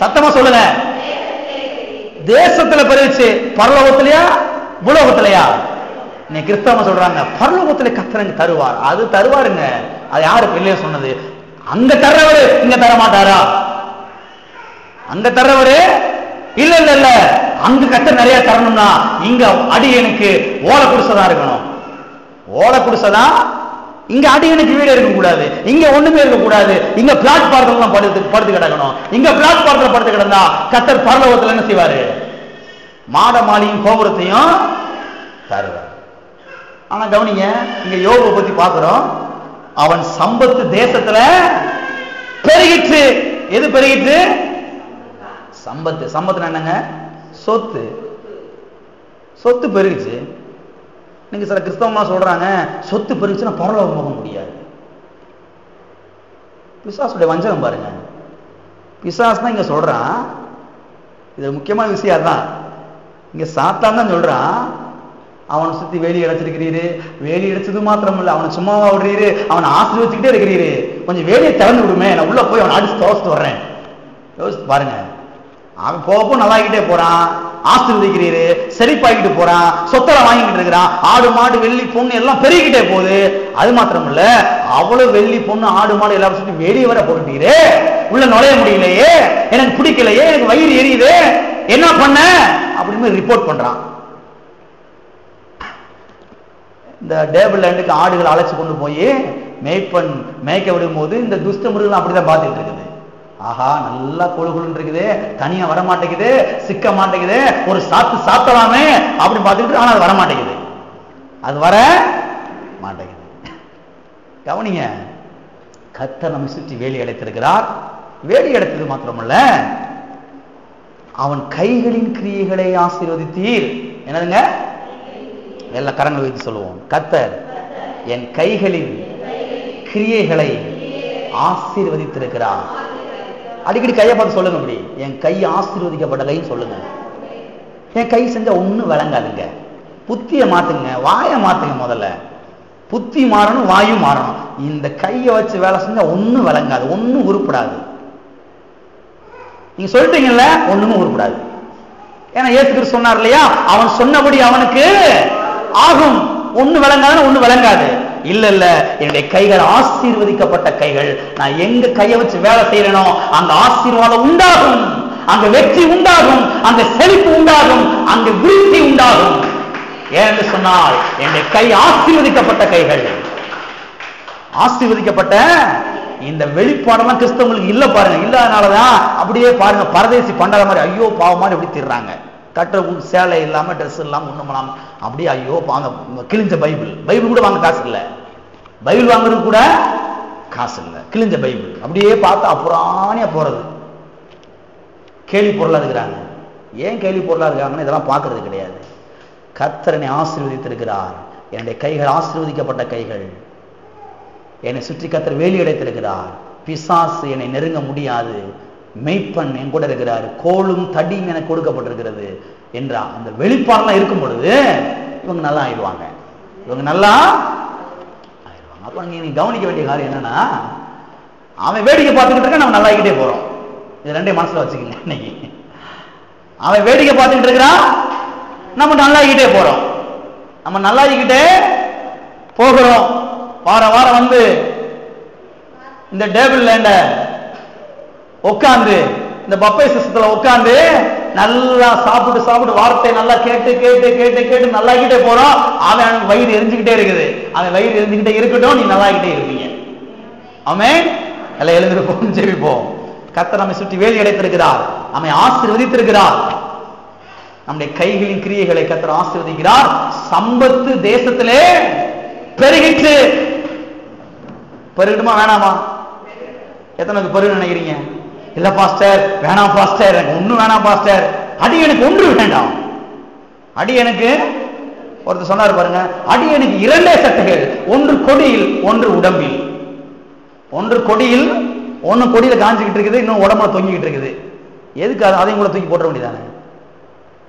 சத்தமா சொல்லுங்க. தேசத்துல பெருகிச்சு. பரலோகத்திலையா பூலோகத்திலையா? நீ கிறிஸ்தவ சொல்றாங்க பரலோகத்திலே கர்த்தர் தருவார். அது தருவாருங்க, அது யாரு பிள்ளைய சொன்னது? அங்க தர்றவரு இங்க தர மாட்டாரா? அங்க தர்றவரு இல்ல இல்ல இல்ல, அங்க கர்த்தர் நிறைய தரணும்னா இங்க அடியனுக்கு ஓலை குடிசைதான் இருக்கணும். ஓலை குடிசைதான். இங்க அடியனுக்கு வீடு இருக்கக்கூடாது, இங்க ஒண்ணுமே இருக்கக்கூடாது, இங்க பிளாட்பார்ம்லாம் படுத்து கிடக்கணும். இங்க பிளாட்பார்ம்ல படுத்து கிடந்தா கர்த்தர் பரலோகத்துல என்ன செய்வாரு? மாட மாளிகையும் கோபுரத்தையும் தருவார். ஆனா கவனிங்க, இங்க யோபை பத்தி பாக்குறோம். அவன் சம்பத்து தேசத்துல பெருகிற்று. எது பெருகிற்று? சம்பத்து. சம்பத்து என்னங்க? சொத்து. சொத்து பெருகிச்சு. நீங்க சில கிறிஸ்தவமா சொல்றாங்க சொத்து பெருகிச்சுன்னா பரலோகம் போக முடியாது. பிசாசுடைய வஞ்சகம் பாருங்க. பிசாசு தான் இங்க சொல்றான். இது முக்கியமான விஷயம் தான். இங்க சாத்தான் தான் சொல்றான், அவனை சுத்தி வேலி அடைச்சிருக்கிறீரு, வேலி அடைச்சது மாத்திரம் இல்ல, அவனை சும்மாவா விடுறீரு, அவனை ஆசீர்வதிச்சுக்கிட்டே இருக்கிறீரு, கொஞ்சம் வேலையை திறந்து விடுமே, நான் உள்ள போய் அவனை அடிச்சு துவச்சிட்டு வர்றேன். யோசிச்சு பாருங்க. அவன் போக நல்லாகிட்டே போறான், ஆசீர்வதிக்கிறீரு, செழிப்பாகிட்டு போறான், சொத்தலை வாங்கிட்டு இருக்கிறான், ஆடு மாடு வெள்ளி பொண்ணு எல்லாம் பெருகிட்டே போகுது. அது மாத்திரம் இல்ல, அவ்வளவு வெள்ளி பொண்ணு ஆடு மாடு எல்லாம் சுத்தி வெளியே வர போட்டுட்டீரு, உள்ள நுழைய முடியலையே, எனக்கு பிடிக்கலையே, எனக்கு வயிறு எரியுது, என்ன பண்ண அப்படின்னு ரிப்போர்ட் பண்றான். இந்த டேபிள் லேண்டுக்கு ஆடுகள் அழைச்சு கொண்டு போய் மேய்ப்பன் மேய்க்க விடும் போது இந்த துஷ்ட மிருகம் அப்படிதான் பார்த்துட்டு இருக்குது. ஆஹா, நல்லா கொழுகுன்னு இருக்குது, தனியா வர மாட்டேங்குது, சிக்க மாட்டேங்குது, ஒரு சாத்து சாத்தலாமே அப்படின்னு பார்த்துக்கிட்டு, ஆனா அது வர மாட்டேங்குது, அது வர மாட்டேங்குது. கவனிங்க, கர்த்தர் நம்மை சுற்றி வேலி அடைத்திருக்கிறார். வேலி அடைத்தது மாத்திரமல்ல, அவன் கைகளின் கிரியைகளை ஆசீர்வதித்தீர். என்னதுங்க? எல்லா கரங்களை வைத்து சொல்லுவோம். கர்த்தர் என் கைகளின் கிரியைகளை ஆசீர்வதித்திருக்கிறார். அடிக்கடி கையை பார்த்து சொல்லுங்க. அப்படி என் கை ஆசீர்வதிக்கப்பட்ட கைன்னு சொல்லுங்க. என் கை செஞ்சா ஒன்னும் விளங்காதுங்க. புத்திய மாத்துங்க, வாயை மாத்துங்க. முதல்ல புத்தி மாறணும், வாயு மாறணும். இந்த கையை வச்சு வேலை செஞ்சா ஒன்னும் விளங்காது, ஒன்னும் உருப்படாது. நீங்க சொல்லிட்டீங்கல்ல, ஒண்ணுமே உருப்படாது. ஏன்னா இயேசு கிறிஸ்து சொன்னார் இல்லையா, அவன் சொன்னபடி அவனுக்கு ஆகும். ஒண்ணு விளங்காது, ஒண்ணு விளங்காது. இல்ல இல்ல, என்னுடைய கைகள் ஆசீர்வதிக்கப்பட்ட கைகள். நான் எங்க கையை வச்சு வேலை செய்யறேனோ அங்க ஆசீர்வாதம் உண்டாகும், அங்க வெற்றி உண்டாகும், அங்க செழிப்பு உண்டாகும், அங்க விருத்தி உண்டாகும். ஏன்னு சொன்னால் என்னுடைய கை ஆசீர்வதிக்கப்பட்ட கைகள். ஆசீர்வதிக்கப்பட்ட இந்த வெளிப்பாடெல்லாம் கிறிஸ்தவங்களுக்கு இல்ல பாருங்க. இல்லாதனாலதான் அப்படியே பாருங்க, பரதேசி பண்டாத மாதிரி ஐயோ பாவம் மாதிரி எப்படி திடுறாங்க. கட்டுற சேலை இல்லாம ட்ரெஸ் இல்லாம ஒண்ணும் இல்லாம அப்படியே ஐயோ வாங்க கிழிஞ்ச பைபிள் கூட வாங்க காசு இல்லை, பைபிள் வாங்குறது கூட காசு இல்லை, கிழிஞ்ச பைபிள் அப்படியே பார்த்தா அப்புறானியா போறது. கேலி பொருளா இருக்கிறாங்க. ஏன் கேலி பொருளா இருக்காங்கன்னு இதெல்லாம் பார்க்கறது கிடையாது. கர்த்தரனை ஆசீர்வதித்திருக்கிறார். என்னுடைய கைகள் ஆசீர்வதிக்கப்பட்ட கைகள். என்னை சுற்றி கர்த்தர் வேலி அடைத்திருக்கிறார். பிசாசு என்னை நெருங்க முடியாது. மெய்ப்பன் என் கூட இருக்கிறார், கோலும் தடியும் எனக்கு கொடுக்கப்பட்டிருக்கிறது என்ற அந்த வெளிப்பாடெல்லாம் இருக்கும் பொழுது இவங்க நல்லா ஆயிடுவாங்க. இவங்க நல்லா ஆயிடுவாங்க. அப்ப நீங்க கவனிக்க வேண்டிய காரியம் என்னன்னா, அவன் வேடிக்கை பார்த்துக்கிட்டு இருக்க, நம்ம நல்லா ஆகிட்டே போறோம். இது ரெண்டே மனசுல வச்சுக்கங்க. இன்னைக்கு அவன் வேடிக்கை பார்த்துக்கிட்டு இருக்கிறான், நம்ம நல்லாகிட்டே போறோம். நம்ம நல்லாகிக்கிட்டே போகிறோம். வாரம் வாரம் வந்து இந்த டேபிள் லேண்ட உட்காந்து, இந்த பப்பை சிஸ்டத்துல உட்காந்து நல்லா சாப்பிட்டு சாப்பிட்டு வார்த்தை நல்லா கேட்டு கேட்டு கேட்டு கேட்டு நல்லாகிட்டே போறோம். அவன் வயிறு எரிஞ்சுக்கிட்டே இருக்குது. அவன் வயிறு எரிஞ்சுக்கிட்டே இருக்கட்டும், நீ நல்லாகிட்டே இருப்பீங்க. ஆமென். எல்லாம் எழுந்திருப்போம், ஜெபிப்போம். கர்த்தர் நம்மை சுற்றி வேலி அடைத்திருக்கிறார், நம்மை ஆசீர்வதித்திருக்கிறார். நம்முடைய கைகளின் கிரியைகளை கர்த்தர் ஆசீர்வதிக்கிறார். சம்பத்து தேசத்திலே பெருகிற்று. பெருகிடுமா வேணாமா? எத்தனை பெருகு நினைக்கிறீங்க? இல்ல பாஸ்டர், வேணாம் பாஸ்டர், எனக்கு ஒன்னும் வேணாம் பாஸ்டர், அடி எனக்கு ஒன்று வேண்டாம். அடி எனக்கு ஒருத்தர் சொன்னார் பாருங்க, அடி எனக்கு இரண்டே சட்டைகள், ஒன்று கொடியில் ஒன்று உடம்பில். ஒன்று கொடியில், ஒன்னு கொடியில காஞ்சிக்கிட்டு இருக்குது, இன்னும் உடம்புல தொங்கிக்கிட்டு இருக்குது. எதுக்கு அதையும் கூட தூக்கி போட வேண்டியதானே?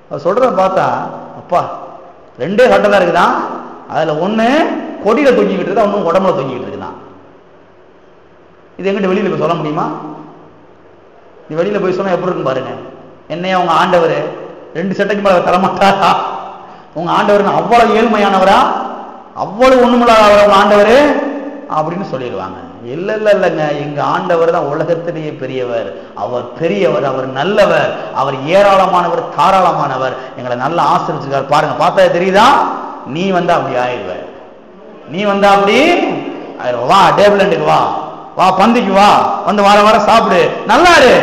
அவர் சொல்றத பார்த்தா அப்பா ரெண்டே சட்டை தான் இருக்குதான், அதுல ஒண்ணு கொடியில தொங்கிக்கிட்டு இருக்குதா, ஒன்னும் உடம்புல தொங்கிக்கிட்டு இருக்குதான். இது எங்கிட்ட வெளியில போய் சொல்ல முடியுமா? நீ வெளியில போய் சொன்னா எப்படி இருக்கும் பாருங்க. என்னையா உங்க ஆண்டவர் ரெண்டு சட்டைக்கு மேல தரமாட்டாரா? உங்க ஆண்டவர் அவ்வளவு ஏழ்மையானவரா, அவ்வளவு ஒண்ணுமில்லாதவரா உங்க ஆண்டவர் அப்படின்னு சொல்லிடுவாங்க. இல்ல இல்ல இல்லைங்க, எங்க ஆண்டவர் தான் உலகத்திலேயே பெரியவர், அவர் பெரியவர், அவர் நல்லவர், அவர் ஏராளமானவர், தாராளமானவர், எங்களை நல்லா ஆசீர்வதிச்சிருக்கார். பாருங்க, பார்த்தா தெரியுதா? நீ வந்து அப்படி ஆயிடுவ. நீ வந்தா அப்படி வா, டேபிள் லேண்டுக்கு வா, வா பந்திக்கு வா, வந்து வார வாரம் சாப்பிடு, நல்லா இரு.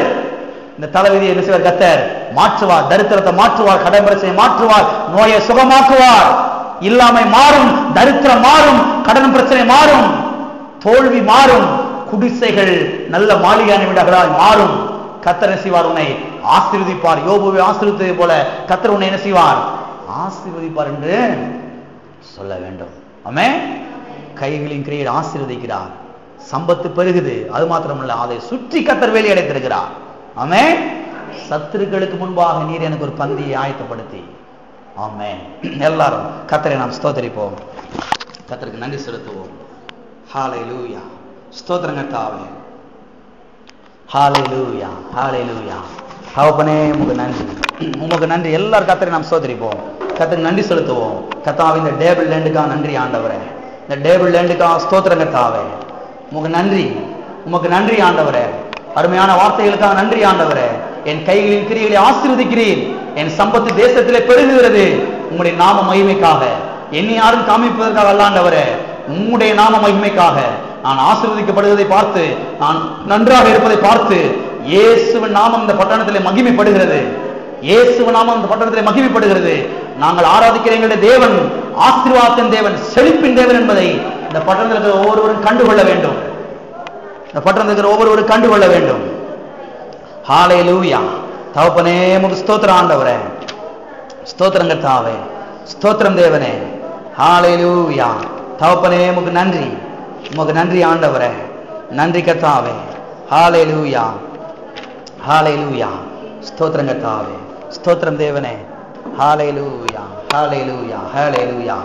இந்த தலைவிதியை என்ன செய்வார்? கர்த்தர் மாற்றுவார். தரித்திரத்தை மாற்றுவார், கடன் பிரச்சனையை மாற்றுவார், நோயை சுகமாக்குவார். இல்லாமை மாறும், தரித்திரம் மாறும், கடன் பிரச்சனை மாறும், தோல்வி மாறும், குடிசைகள் நல்ல மாளிகையான வீடுகளாய் மாறும். கர்த்தர் என்ன செய்வார்? உன்னை ஆசீர்வதிப்பார். யோபுவை ஆசீர்வதித்ததை போல கர்த்தர் உன்னை என்ன செய்வார்? ஆசீர்வதிப்பார் என்று சொல்ல வேண்டும். ஆமென். கைகளின் கிரியை ஆசீர்வதிக்கிறார். சம்பத்து பெருகுது. அது மாத்திரமல்ல, அதை சுற்றி கர்த்தர் வேலி அடைத்திருக்கிறார். ஆமென். சத்துருக்களுக்கு முன்பாக நீர் எனக்கு ஒரு பந்தியை ஆயத்தப்படுத்தி. ஆமென். எல்லாரும் கர்த்தரை நாம் ஸ்தோத்திரிப்போம், கர்த்தருக்கு நன்றி செலுத்துவோம். ஹல்லேலூயா. ஸ்தோத்திரம் கர்த்தாவே. ஹல்லேலூயா, ஹல்லேலூயா. தகப்பனே உமக்கு நன்றி, உமக்கு நன்றி. எல்லாரும் கர்த்தரை நாம் ஸ்தோத்திரிப்போம், கர்த்தருக்கு நன்றி செலுத்துவோம். கர்த்தாவே, இந்த டேபிள் லேண்டுக்காக நன்றி ஆண்டவரே. இந்த டேபிள் லேண்டுக்காக ஸ்தோத்திரம் கர்த்தாவே. உமக்கு நன்றி, உமக்கு நன்றி ஆண்டவரே. அருமையான வார்த்தைகளுக்காக நன்றி ஆண்டவரே. என் கைகளின் கிரியைகளை ஆசீர்வதிக்கிறீர். என் சம்பத்து தேசத்திலே பெருகுகிறது. உம்முடைய நாம மகிமைக்காக, என்னை யாரும் காமிப்பதற்காக அல்ல ஆண்டவரே, உம்முடைய நாம மகிமைக்காக நான் ஆசீர்வதிக்கப்படுவதை பார்த்து, நான் நன்றாக இருப்பதை பார்த்து, இயேசுவின் நாமம் இந்த பட்டணத்திலே மகிமைப்படுகிறது. இயேசுவின் நாமம் இந்த பட்டணத்திலே மகிமைப்படுகிறது. நாங்கள் ஆராதிக்கிற எங்களுடைய தேவன் ஆசீர்வாதத்தின் தேவன், செழிப்பின் தேவன் என்பதை இந்த பட்டணத்தில் இருக்கிற ஒவ்வொருவரும் கண்டுகொள்ள வேண்டும். இந்த பட்டணத்தில் இருக்கிற ஒவ்வொருவரும் கண்டுகொள்ள வேண்டும். ஹல்லேலூயா. தகப்பனே உமக்கு ஸ்தோத்திரம் ஆண்டவரே. ஸ்தோத்திரம் கர்த்தாவே. ஸ்தோத்திரம் தேவனே. ஹல்லேலூயா. தகப்பனே உமக்கு நன்றி, உமக்கு நன்றி ஆண்டவரே. நன்றி கர்த்தாவே. ஹல்லேலூயா, ஹல்லேலூயா. ஸ்தோத்திரம் கர்த்தாவே. ஸ்தோத்திரம் தேவனே. ஹல்லேலூயா, ஹல்லேலூயா, ஹல்லேலூயா.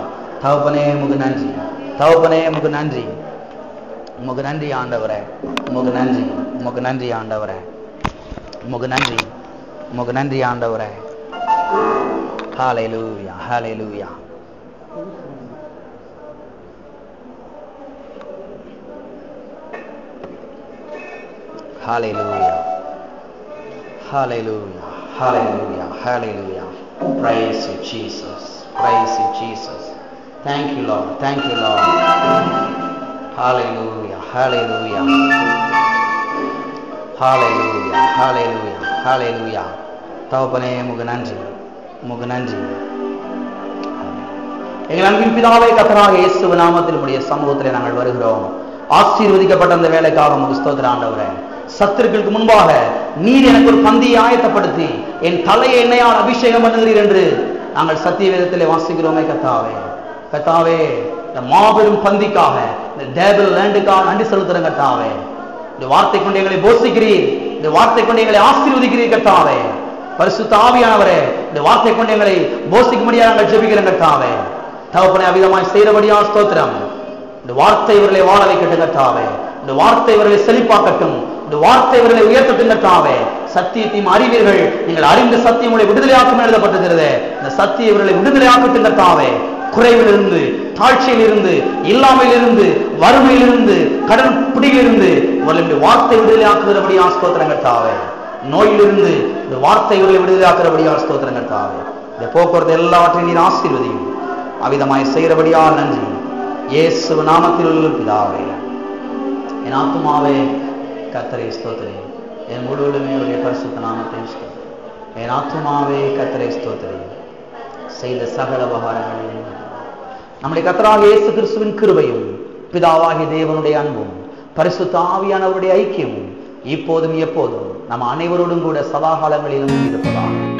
தகப்பனே உமக்கு நன்றி, தகப்பனே உமக்கு நன்றி, உமக்கு நன்றி ஆண்டவரே. உமக்கு நன்றி, உமக்கு நன்றி ஆண்டவரே. உமக்கு நன்றி, உமக்கு நன்றி ஆண்டவரே. ஹல்லேலூயா, ஹல்லேலூயா. Hallelujah. Hallelujah. Hallelujah. Hallelujah. Praise you, Jesus. Praise you, Jesus. Thank you, Lord. Thank you, Lord. Hallelujah. Hallelujah. Hallelujah. Hallelujah. Hallelujah. தகப்பனே உமக்கு நன்றி, உமக்கு நன்றி. எங்கள் அன்பின் பிதாவே, கர்த்தராகிய இயேசுவின் நாமத்தில் உம்முடைய சமூகத்திலே நாங்கள் வருகிறோம். ஆசீர்வதிக்கப்பட்ட அந்த வேலைக்காக உமக்கு ஸ்தோத்திரம் ஆண்டவரே. சத்துருக்களுக்கு முன்பாக நீர் எனக்கு ஒரு பந்தியை ஆயத்தப்படுத்தி என் தலையை எண்ணெயால் அபிஷேகம் பண்ணுகிறீர் என்று நாங்கள் சத்திய வேதத்திலே வாசிக்கிறோமே கர்த்தாவே. கர்த்தாவே, இந்த மாபெரும் பந்திக்காக, இந்த டேபிள் லேண்டுக்காக நன்றி செலுத்துறேன் கர்த்தாவே. இந்த வார்த்தை கொண்டு எங்களை போஷிக்கிறீர், இந்த வார்த்தை கொண்டு எங்களை ஆசீர்வதிக்கிறீர் கர்த்தாவே. பரிசுத்த ஆவியானவரே, இந்த வார்த்தை கொண்டு எங்களை போஷிக்கும்படியாக நாங்கள் ஜெபிக்கிறோம் கர்த்தாவே. தகப்பனே, அவிதமாய் செய்கிறபடியா ஸ்தோத்திரம். இந்த வார்த்தை இவர்களை வாழ வைக்கட்டும் கர்த்தாவே. இந்த வார்த்தை இவர்களை செழிப்பாக்கட்டும். இந்த வார்த்தை இவர்களை உயர்த்தட்டும் கர்த்தாவே. சத்தியத்தையும் அறிவீர்கள், நீங்கள் அறிந்த சத்தியம் உங்களை விடுதலையாக்கும் எழுதப்பட்டிருக்கிறது. இந்த சத்தியம் இவர்களை விடுதலையாக்கட்டும் கர்த்தாவே. குறைவிலிருந்து, தாழ்ச்சியிலிருந்து, இல்லாமையிலிருந்து, வறுமையிலிருந்து, கடன் பிடியிலிருந்து இவர்களுடைய வார்த்தை விடுதலையாக்குகிறபடியா ஸ்தோத்திரம் கர்த்தாவே. நோயிலிருந்து இந்த வார்த்தை இவர்களை விடுதலையாக்குகிறபடியா ஸ்தோத்திரம் கர்த்தாவே. இந்த போக்குவரத்து எல்லாவற்றையும் நீர் ஆசீர்வதியும். அவிதமாய் செய்கிறபடியா நன்றி. இயேசு நாமத்தில் உள்ள பிதாவே. என் ஆத்துமாவே கர்த்தரை ஸ்தோத்திரி, என் முழுவதுமே அவருடைய பரிசுத்த நாமத்தை ஸ்தோத்திரி. என் ஆத்துமாவே கர்த்தரை ஸ்தோத்திரி, செய்த சகல உபகாரங்களையும். நம்முடைய கர்த்தராகிய இயேசு கிறிஸ்துவின் கிருபையும், பிதாவாகிய தேவனுடைய அன்பும், பரிசுத்த ஆவியானவருடைய ஐக்கியமும் இப்போதும் எப்போதும் நம் அனைவரோடும் கூட சதாகாலங்களிலும் இருப்பதாக.